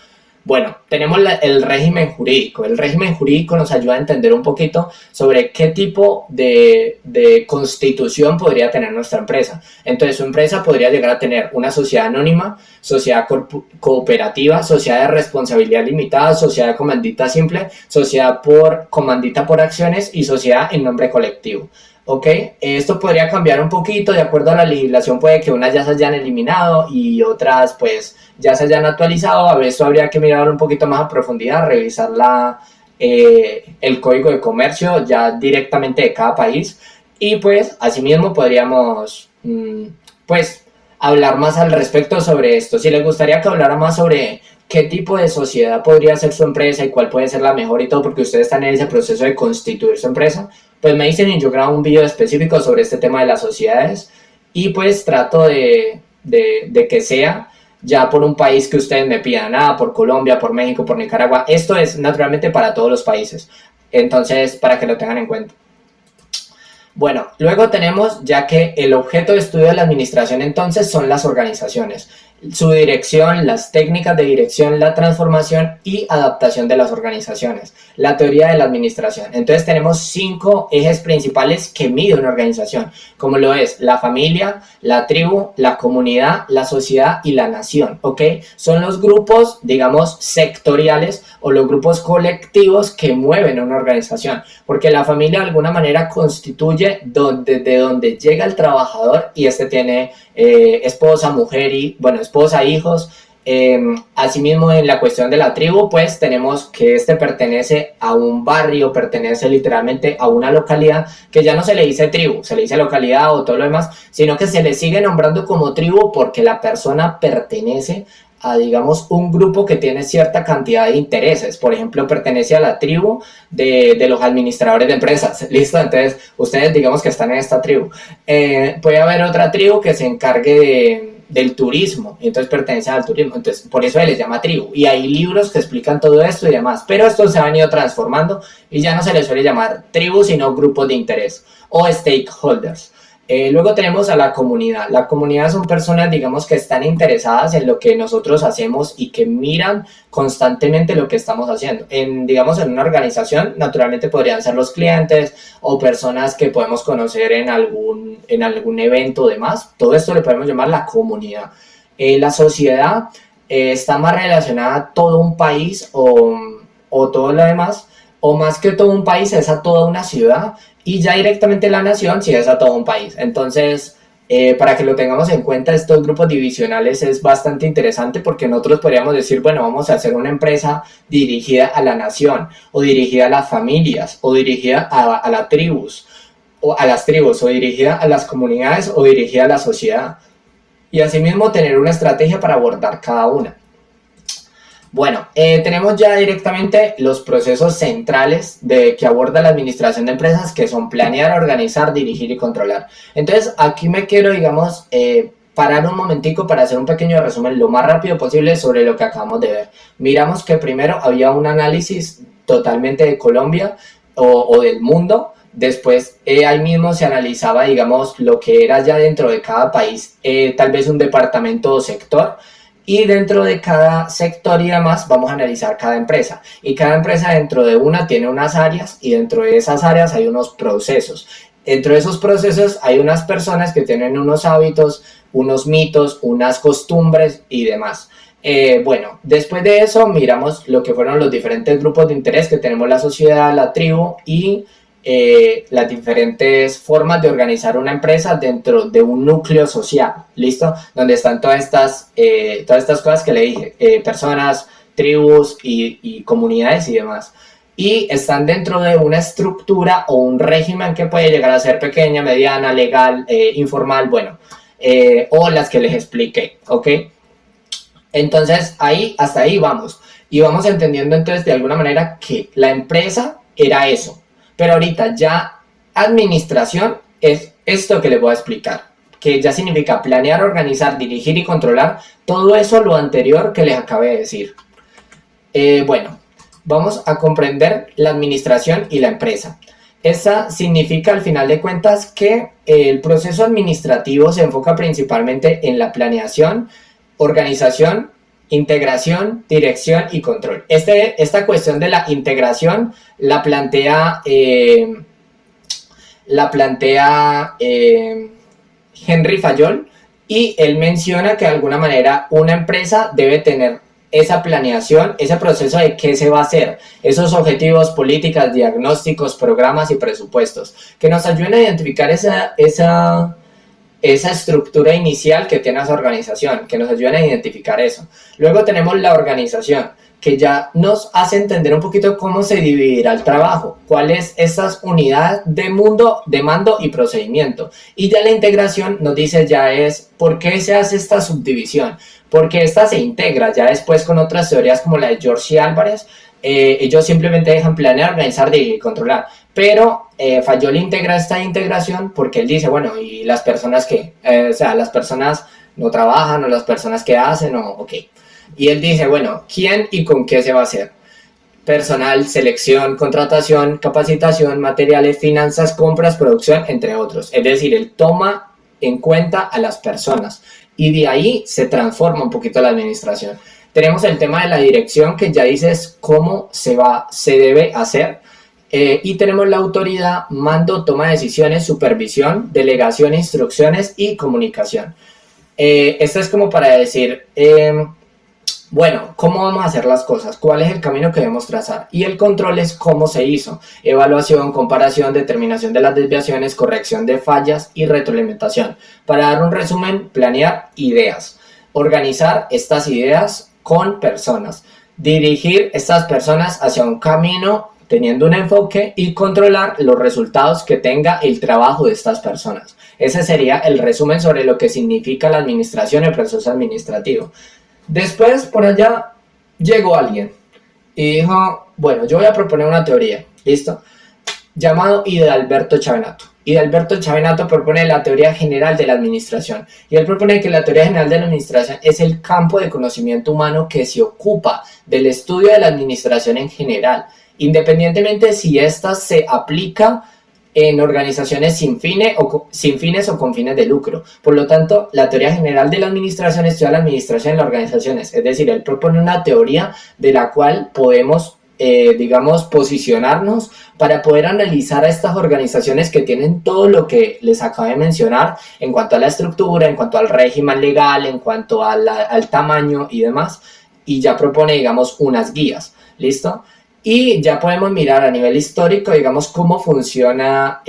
Bueno, tenemos el régimen jurídico. El régimen jurídico nos ayuda a entender un poquito sobre qué tipo de constitución podría tener nuestra empresa. Entonces, su empresa podría llegar a tener una sociedad anónima, sociedad cooperativa, sociedad de responsabilidad limitada, sociedad de comandita simple, sociedad por comandita por acciones y sociedad en nombre colectivo. ¿Ok? Esto podría cambiar un poquito, de acuerdo a la legislación puede que unas ya se hayan eliminado y otras pues ya se hayan actualizado. A ver, eso habría que mirar un poquito más a profundidad, revisar el código de comercio ya directamente de cada país y pues asimismo podríamos pues hablar más al respecto sobre esto. Si les gustaría que hablara más sobre qué tipo de sociedad podría ser su empresa y cuál puede ser la mejor y todo, porque ustedes están en ese proceso de constituir su empresa, pues me dicen y yo grabo un video específico sobre este tema de las sociedades y pues trato de que sea ya por un país que ustedes me pidan, por Colombia, por México, por Nicaragua. Esto es naturalmente para todos los países, entonces para que lo tengan en cuenta. Bueno, luego tenemos ya que el objeto de estudio de la administración entonces son las organizaciones, su dirección, las técnicas de dirección, la transformación y adaptación de las organizaciones, la teoría de la administración. Entonces tenemos 5 ejes principales que mide una organización, como lo es la familia, la tribu, la comunidad, la sociedad y la nación, ¿ok? Son los grupos, digamos, sectoriales o los grupos colectivos que mueven una organización, porque la familia de alguna manera constituye de donde llega el trabajador y este tiene esposa, mujer y, bueno, esposa, hijos. Asimismo, en la cuestión de la tribu, pues tenemos que este pertenece a un barrio, pertenece literalmente a una localidad, que ya no se le dice tribu, se le dice localidad o todo lo demás, sino que se le sigue nombrando como tribu porque la persona pertenece a, digamos, un grupo que tiene cierta cantidad de intereses. Por ejemplo, pertenece a la tribu de los administradores de empresas. ¿Listo? Entonces, ustedes digamos que están en esta tribu. Puede haber otra tribu que se encargue del turismo, y entonces pertenece al turismo. Entonces, por eso se les llama tribu. Y hay libros que explican todo esto y demás. Pero esto se ha venido transformando y ya no se les suele llamar tribu, sino grupos de interés o stakeholders. Luego tenemos a la comunidad. La comunidad son personas, digamos, que están interesadas en lo que nosotros hacemos y que miran constantemente lo que estamos haciendo. Digamos, en una organización, naturalmente podrían ser los clientes o personas que podemos conocer en algún evento o demás. Todo esto le podemos llamar la comunidad. La sociedad está más relacionada a todo un país o todo lo demás, o más que todo un país es a toda una ciudad, y ya directamente la nación sí es a todo un país. Entonces, para que lo tengamos en cuenta, estos grupos divisionales es bastante interesante porque nosotros podríamos decir, bueno, vamos a hacer una empresa dirigida a la nación, o dirigida a las familias, o dirigida a las tribus, o dirigida a las comunidades, o dirigida a la sociedad. Y asimismo tener una estrategia para abordar cada una. Bueno, tenemos ya directamente los procesos centrales de que aborda la administración de empresas, que son planear, organizar, dirigir y controlar. Entonces, aquí me quiero, digamos, parar un momentico para hacer un pequeño resumen lo más rápido posible sobre lo que acabamos de ver. Miramos que primero había un análisis totalmente de Colombia o del mundo. Después ahí mismo se analizaba, digamos, lo que era ya dentro de cada país, tal vez un departamento o sector. Y dentro de cada sector y demás vamos a analizar cada empresa. Y cada empresa dentro de una tiene unas áreas y dentro de esas áreas hay unos procesos. Dentro de esos procesos hay unas personas que tienen unos hábitos, unos mitos, unas costumbres y demás. Bueno, después de eso miramos lo que fueron los diferentes grupos de interés que tenemos la sociedad, la tribu y las diferentes formas de organizar una empresa dentro de un núcleo social, ¿listo? Donde están todas estas cosas que le dije, personas, tribus y comunidades y demás. Y están dentro de una estructura o un régimen que puede llegar a ser pequeña, mediana, legal, informal, bueno, o las que les expliqué, ¿ok? Entonces, hasta ahí vamos. Y vamos entendiendo entonces de alguna manera que la empresa era eso. Pero ahorita ya administración es esto que les voy a explicar, que ya significa planear, organizar, dirigir y controlar todo eso lo anterior que les acabé de decir. Bueno, vamos a comprender la administración y la empresa. Esa significa al final de cuentas que el proceso administrativo se enfoca principalmente en la planeación, organización, integración, dirección y control. Esta cuestión de la integración la plantea Henry Fayol, y él menciona que de alguna manera una empresa debe tener esa planeación, ese proceso de qué se va a hacer, esos objetivos, políticas, diagnósticos, programas y presupuestos, que nos ayuden a identificar esa estructura inicial que tiene esa organización, que nos ayuden a identificar eso. Luego tenemos la organización, que ya nos hace entender un poquito cómo se dividirá el trabajo, cuáles esas unidades de mando y procedimiento. Y ya la integración nos dice ya es por qué se hace esta subdivisión, porque esta se integra ya después con otras teorías como la de George y Álvarez. Ellos simplemente dejan planear, organizar, dirigir y controlar. Pero Fayol integra esta integración porque él dice, bueno, ¿y las personas qué? O sea, las personas no trabajan, o las personas que hacen, o ok. Y él dice, bueno, ¿quién y con qué se va a hacer? Personal, selección, contratación, capacitación, materiales, finanzas, compras, producción, entre otros. Es decir, él toma en cuenta a las personas y de ahí se transforma un poquito la administración. Tenemos el tema de la dirección, que ya dices cómo se debe hacer. Y tenemos la autoridad, mando, toma de decisiones, supervisión, delegación, instrucciones y comunicación. Esto es como para decir, bueno, ¿cómo vamos a hacer las cosas? ¿Cuál es el camino que debemos trazar? Y el control es cómo se hizo. Evaluación, comparación, determinación de las desviaciones, corrección de fallas y retroalimentación. Para dar un resumen, planear ideas. Organizar estas ideas con personas. Dirigir estas personas hacia un camino teniendo un enfoque y controlar los resultados que tenga el trabajo de estas personas. Ese sería el resumen sobre lo que significa la administración y el proceso administrativo. Después, por allá, llegó alguien y dijo, bueno, yo voy a proponer una teoría, ¿listo? Llamado Hidalberto Chavenato. Hidalberto Chavenato propone la teoría general de la administración. Y él propone que la teoría general de la administración es el campo de conocimiento humano que se ocupa del estudio de la administración en general, independientemente si ésta se aplica en organizaciones sin fines o con fines de lucro. Por lo tanto, la teoría general de la administración estudia la administración en las organizaciones. Es decir, él propone una teoría de la cual podemos, digamos, posicionarnos para poder analizar a estas organizaciones que tienen todo lo que les acabo de mencionar en cuanto a la estructura, en cuanto al régimen legal, en cuanto al tamaño y demás. Y ya propone, digamos, unas guías. ¿Listo? Y ya podemos mirar a nivel histórico, digamos, cómo funciona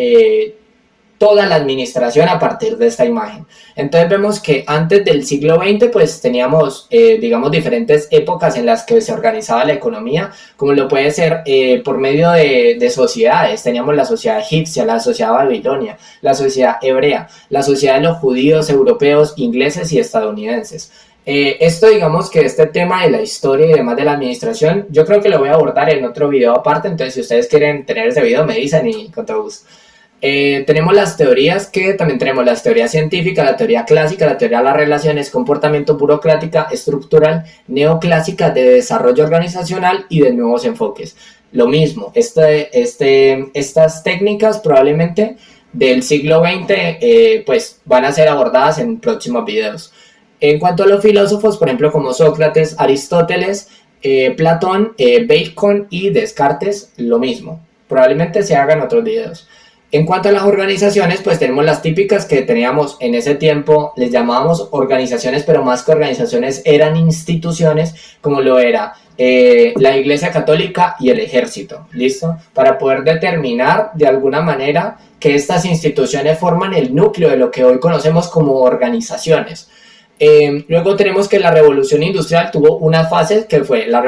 toda la administración a partir de esta imagen. Entonces vemos que antes del siglo XX pues teníamos, digamos, diferentes épocas en las que se organizaba la economía, como lo puede ser por medio de sociedades. Teníamos la sociedad egipcia, la sociedad babilonia, la sociedad hebrea, la sociedad de los judíos, europeos, ingleses y estadounidenses. Esto, digamos que este tema de la historia y demás de la administración, yo creo que lo voy a abordar en otro video aparte, entonces si ustedes quieren tener ese video me dicen y con todo gusto. Tenemos las teorías, que también tenemos las teorías científicas, la teoría clásica, la teoría de las relaciones, comportamiento burocrática, estructural, neoclásica, de desarrollo organizacional y de nuevos enfoques. Lo mismo, estas técnicas probablemente del siglo XX pues van a ser abordadas en próximos videos. En cuanto a los filósofos, por ejemplo, como Sócrates, Aristóteles, Platón, Bacon y Descartes, lo mismo. Probablemente se hagan otros videos. En cuanto a las organizaciones, pues tenemos las típicas que teníamos en ese tiempo, les llamábamos organizaciones, pero más que organizaciones eran instituciones, como lo era la Iglesia Católica y el Ejército, ¿listo? Para poder determinar de alguna manera que estas instituciones forman el núcleo de lo que hoy conocemos como organizaciones. Luego tenemos que la revolución industrial tuvo una fase que fue la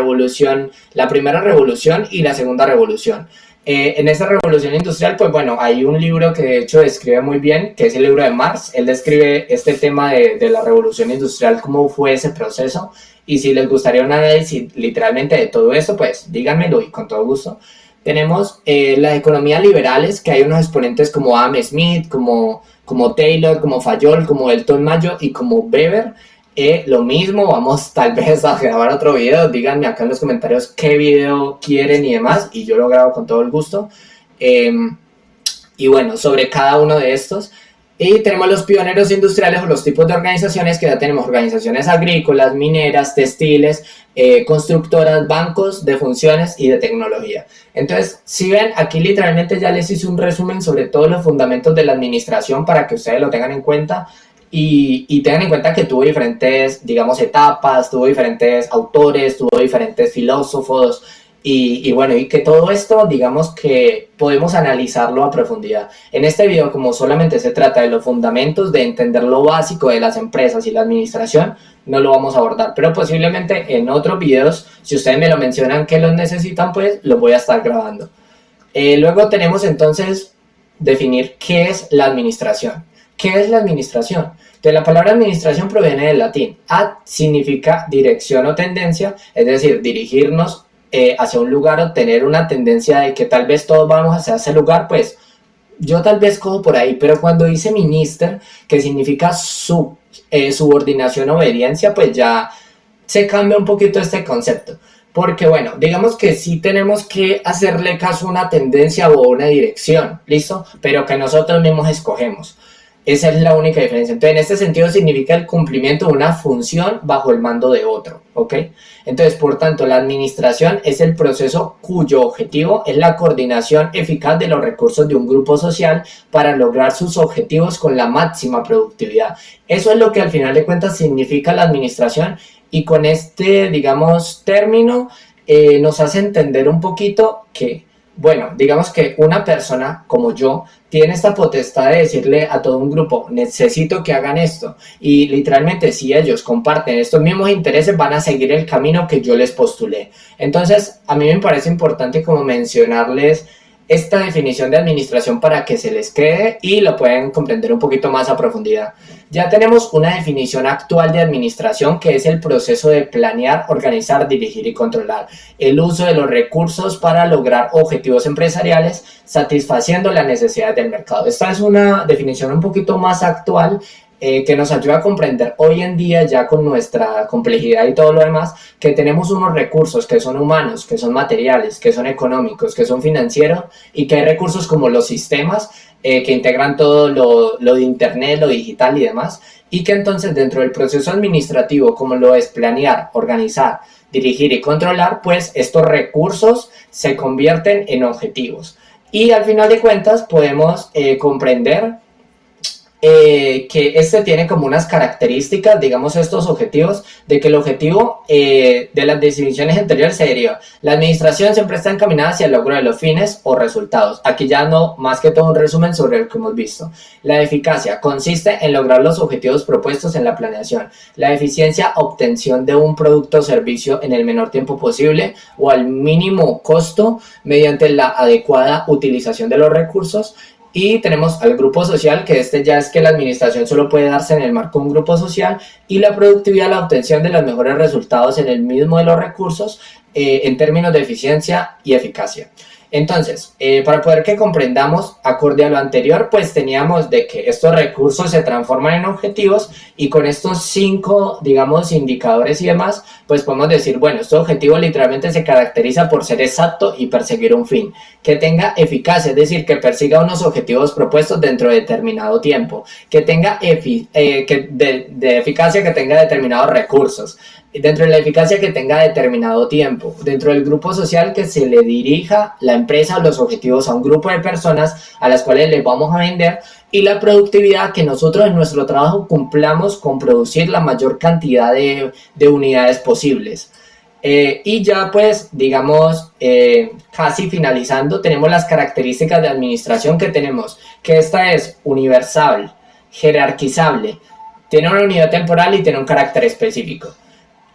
primera revolución y la segunda revolución. En esa revolución industrial, pues bueno, hay un libro que de hecho describe muy bien, que es el libro de Marx. Él describe este tema de la revolución industrial, cómo fue ese proceso, y si les gustaría un análisis literalmente de todo eso, pues díganmelo y con todo gusto. Tenemos las economías liberales, que hay unos exponentes como Adam Smith, como Taylor, como Fayol, como Elton Mayo y como Weber. Lo mismo, vamos tal vez a grabar otro video, díganme acá en los comentarios qué video quieren y demás, y yo lo grabo con todo el gusto. Y bueno, sobre cada uno de estos. Y tenemos los pioneros industriales o los tipos de organizaciones, que ya tenemos organizaciones agrícolas, mineras, textiles, constructoras, bancos de funciones y de tecnología. Entonces, si ven, aquí literalmente ya les hice un resumen sobre todos los fundamentos de la administración para que ustedes lo tengan en cuenta. Y tengan en cuenta que tuvo diferentes, digamos, etapas, tuvo diferentes autores, tuvo diferentes filósofos, y bueno, y que todo esto, digamos que podemos analizarlo a profundidad. En este video, como solamente se trata de los fundamentos, de entender lo básico de las empresas y la administración, no lo vamos a abordar, pero posiblemente en otros videos, si ustedes me lo mencionan que los necesitan, pues los voy a estar grabando. Luego tenemos entonces definir qué es la administración. ¿Qué es la administración? Entonces, la palabra administración proviene del latín. Ad significa dirección o tendencia, es decir, dirigirnos hacia un lugar o tener una tendencia de que tal vez todos vamos hacia ese lugar, pues yo tal vez cojo por ahí, pero cuando dice minister, que significa subordinación, obediencia, pues ya se cambia un poquito este concepto. Porque bueno, digamos que sí tenemos que hacerle caso a una tendencia o una dirección, ¿listo? Pero que nosotros mismos escogemos. Esa es la única diferencia. Entonces, en este sentido significa el cumplimiento de una función bajo el mando de otro, ¿ok? Entonces, por tanto, la administración es el proceso cuyo objetivo es la coordinación eficaz de los recursos de un grupo social para lograr sus objetivos con la máxima productividad. Eso es lo que al final de cuentas significa la administración, y con este, digamos, término nos hace entender un poquito que, bueno, digamos que una persona como yo tiene esta potestad de decirle a todo un grupo, necesito que hagan esto, y literalmente si ellos comparten estos mismos intereses van a seguir el camino que yo les postulé. Entonces a mí me parece importante como mencionarles esta definición de administración para que se les quede y lo pueden comprender un poquito más a profundidad. Ya tenemos una definición actual de administración, que es el proceso de planear, organizar, dirigir y controlar el uso de los recursos para lograr objetivos empresariales, satisfaciendo las necesidades del mercado. Esta es una definición un poquito más actual, que nos ayuda a comprender hoy en día, ya con nuestra complejidad y todo lo demás, que tenemos unos recursos que son humanos, que son materiales, que son económicos, que son financieros, y que hay recursos como los sistemas que integran todo lo de internet, lo digital y demás, y que entonces dentro del proceso administrativo, como lo es planear, organizar, dirigir y controlar, pues estos recursos se convierten en objetivos. Y al final de cuentas podemos comprender que este tiene como unas características, digamos, estos objetivos, de que el objetivo de las definiciones anteriores sería: la administración siempre está encaminada hacia el logro de los fines o resultados. Aquí ya no, más que todo un resumen sobre lo que hemos visto. La eficacia consiste en lograr los objetivos propuestos en la planeación. La eficiencia, obtención de un producto o servicio en el menor tiempo posible o al mínimo costo mediante la adecuada utilización de los recursos. Y tenemos al grupo social, que este ya es que la administración solo puede darse en el marco de un grupo social, y la productividad, la obtención de los mejores resultados en el mismo de los recursos en términos de eficiencia y eficacia. Entonces, para poder que comprendamos, acorde a lo anterior, pues teníamos de que estos recursos se transforman en objetivos, y con estos 5, digamos, indicadores y demás, pues podemos decir, bueno, este objetivo literalmente se caracteriza por ser exacto y perseguir un fin, que tenga eficacia, es decir, que persiga unos objetivos propuestos dentro de determinado tiempo, que tenga de eficacia, que tenga determinados recursos, dentro de la eficacia que tenga determinado tiempo, dentro del grupo social que se le dirija la empresa los objetivos a un grupo de personas a las cuales les vamos a vender, y la productividad, que nosotros en nuestro trabajo cumplamos con producir la mayor cantidad de unidades posibles. Y ya pues, digamos, casi finalizando, tenemos las características de administración que tenemos, que esta es universal, jerarquizable, tiene una unidad temporal y tiene un carácter específico.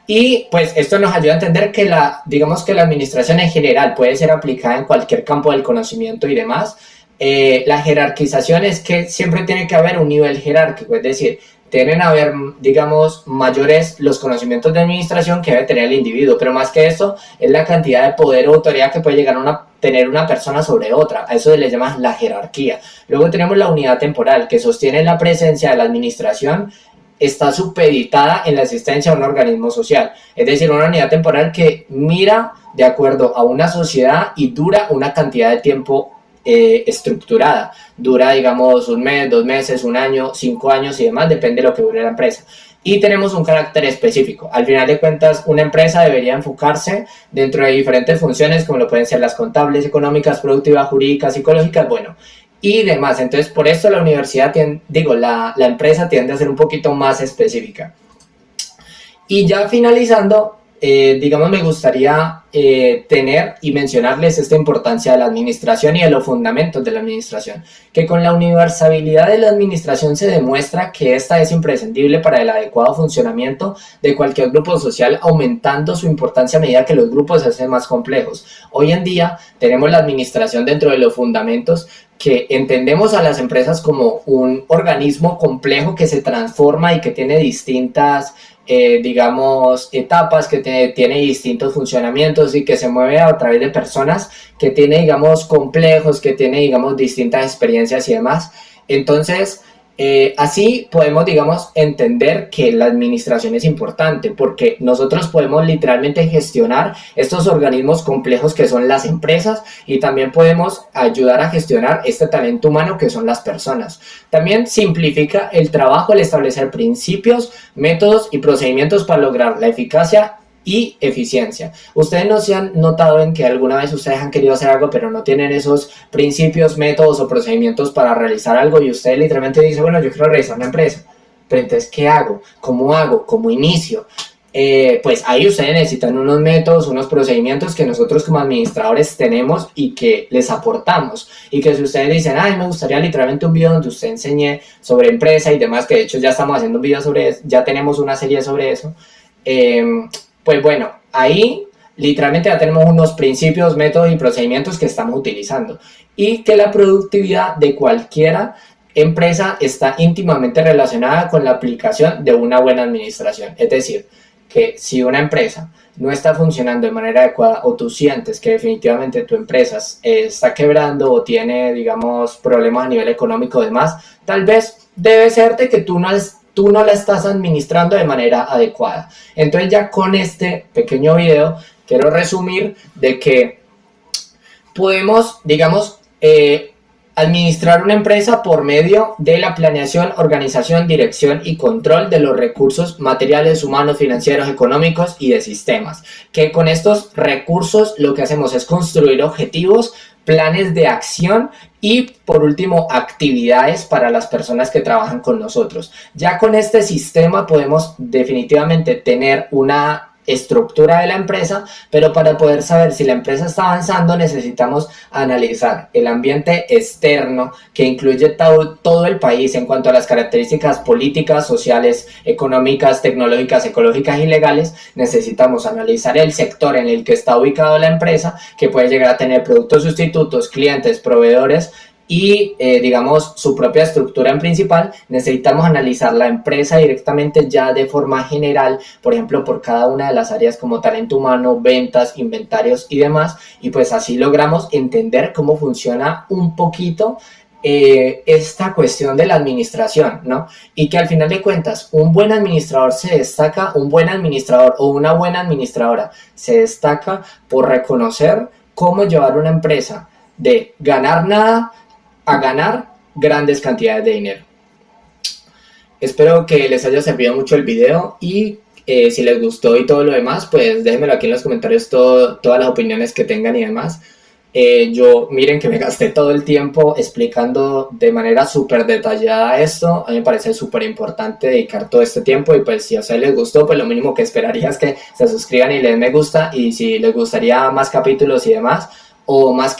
Y pues esto nos ayuda a entender que digamos que la administración en general puede ser aplicada en cualquier campo del conocimiento y demás. La jerarquización es que siempre tiene que haber un nivel jerárquico, es decir, tienen a haber, digamos, mayores los conocimientos de administración que debe tener el individuo, pero más que eso es la cantidad de poder o autoridad que puede llegar a tener una persona sobre otra. A eso se le llama la jerarquía. Luego tenemos la unidad temporal, que sostiene la presencia de la administración, está supeditada en la existencia de un organismo social, es decir, una unidad temporal que mira de acuerdo a una sociedad y dura una cantidad de tiempo estructurada, dura digamos un mes, 2 meses, 1 año, 5 años y demás, depende de lo que dure la empresa. Y tenemos un carácter específico. Al final de cuentas, una empresa debería enfocarse dentro de diferentes funciones, como lo pueden ser las contables, económicas, productivas, jurídicas, psicológicas, bueno, y demás. Entonces, por eso la universidad la empresa tiende a ser un poquito más específica. Y ya finalizando, digamos, me gustaría tener y mencionarles esta importancia de la administración y de los fundamentos de la administración, que con la universalidad de la administración se demuestra que esta es imprescindible para el adecuado funcionamiento de cualquier grupo social, aumentando su importancia a medida que los grupos se hacen más complejos. Hoy en día tenemos la administración dentro de los fundamentos, que entendemos a las empresas como un organismo complejo que se transforma y que tiene distintas digamos, etapas, que tiene distintos funcionamientos y que se mueve a través de personas, que tiene, digamos, complejos, que tiene, digamos, distintas experiencias y demás. Entonces, así podemos, digamos, entender que la administración es importante, porque nosotros podemos literalmente gestionar estos organismos complejos que son las empresas, y también podemos ayudar a gestionar este talento humano que son las personas. También simplifica el trabajo el establecer principios, métodos y procedimientos para lograr la eficacia y eficiencia. Ustedes no se han notado en que alguna vez ustedes han querido hacer algo, pero no tienen esos principios, métodos o procedimientos para realizar algo, y ustedes literalmente dicen, bueno, yo quiero realizar una empresa, pero entonces, ¿qué hago? ¿Cómo inicio? Pues ahí ustedes necesitan unos métodos, unos procedimientos que nosotros como administradores tenemos y que les aportamos, y que si ustedes dicen, ay, me gustaría literalmente un video donde usted enseñe sobre empresa y demás, que de hecho ya estamos haciendo un video sobre eso, ya tenemos una serie sobre eso, pues bueno, ahí literalmente ya tenemos unos principios, métodos y procedimientos que estamos utilizando, y que la productividad de cualquier empresa está íntimamente relacionada con la aplicación de una buena administración. Es decir, que si una empresa no está funcionando de manera adecuada, o tú sientes que definitivamente tu empresa está quebrando o tiene, digamos, problemas a nivel económico y demás, tal vez debe ser de que tú no la estás administrando de manera adecuada. Entonces ya con este pequeño video quiero resumir de que podemos, digamos, administrar una empresa por medio de la planeación, organización, dirección y control de los recursos materiales, humanos, financieros, económicos y de sistemas. Que con estos recursos lo que hacemos es construir objetivos, planes de acción y, por último, actividades para las personas que trabajan con nosotros. Ya con este sistema podemos definitivamente tener una estructura de la empresa, pero para poder saber si la empresa está avanzando necesitamos analizar el ambiente externo, que incluye todo el país en cuanto a las características políticas, sociales, económicas, tecnológicas, ecológicas y legales. Necesitamos analizar el sector en el que está ubicado la empresa, que puede llegar a tener productos sustitutos, clientes, proveedores, y digamos su propia estructura en principal, necesitamos analizar la empresa directamente ya de forma general, por ejemplo por cada una de las áreas como talento humano, ventas, inventarios y demás, y pues así logramos entender cómo funciona un poquito esta cuestión de la administración, ¿no? Y que al final de cuentas un buen administrador se destaca, un buen administrador o una buena administradora se destaca por reconocer cómo llevar una empresa de ganar nada a ganar grandes cantidades de dinero. Espero que les haya servido mucho el video y si les gustó y todo lo demás, pues déjenmelo aquí en los comentarios todas las opiniones que tengan y demás. Miren que me gasté todo el tiempo explicando de manera súper detallada esto. A mí me parece súper importante dedicar todo este tiempo y pues si a ustedes les gustó, pues lo mínimo que esperaría es que se suscriban y le den me gusta, y si les gustaría más capítulos y demás, o más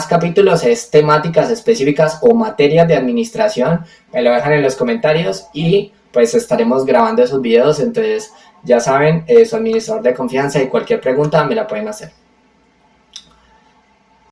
capítulos es temáticas específicas o materias de administración, me lo dejan en los comentarios y pues estaremos grabando esos videos. Entonces ya saben, su administrador de confianza, y cualquier pregunta me la pueden hacer.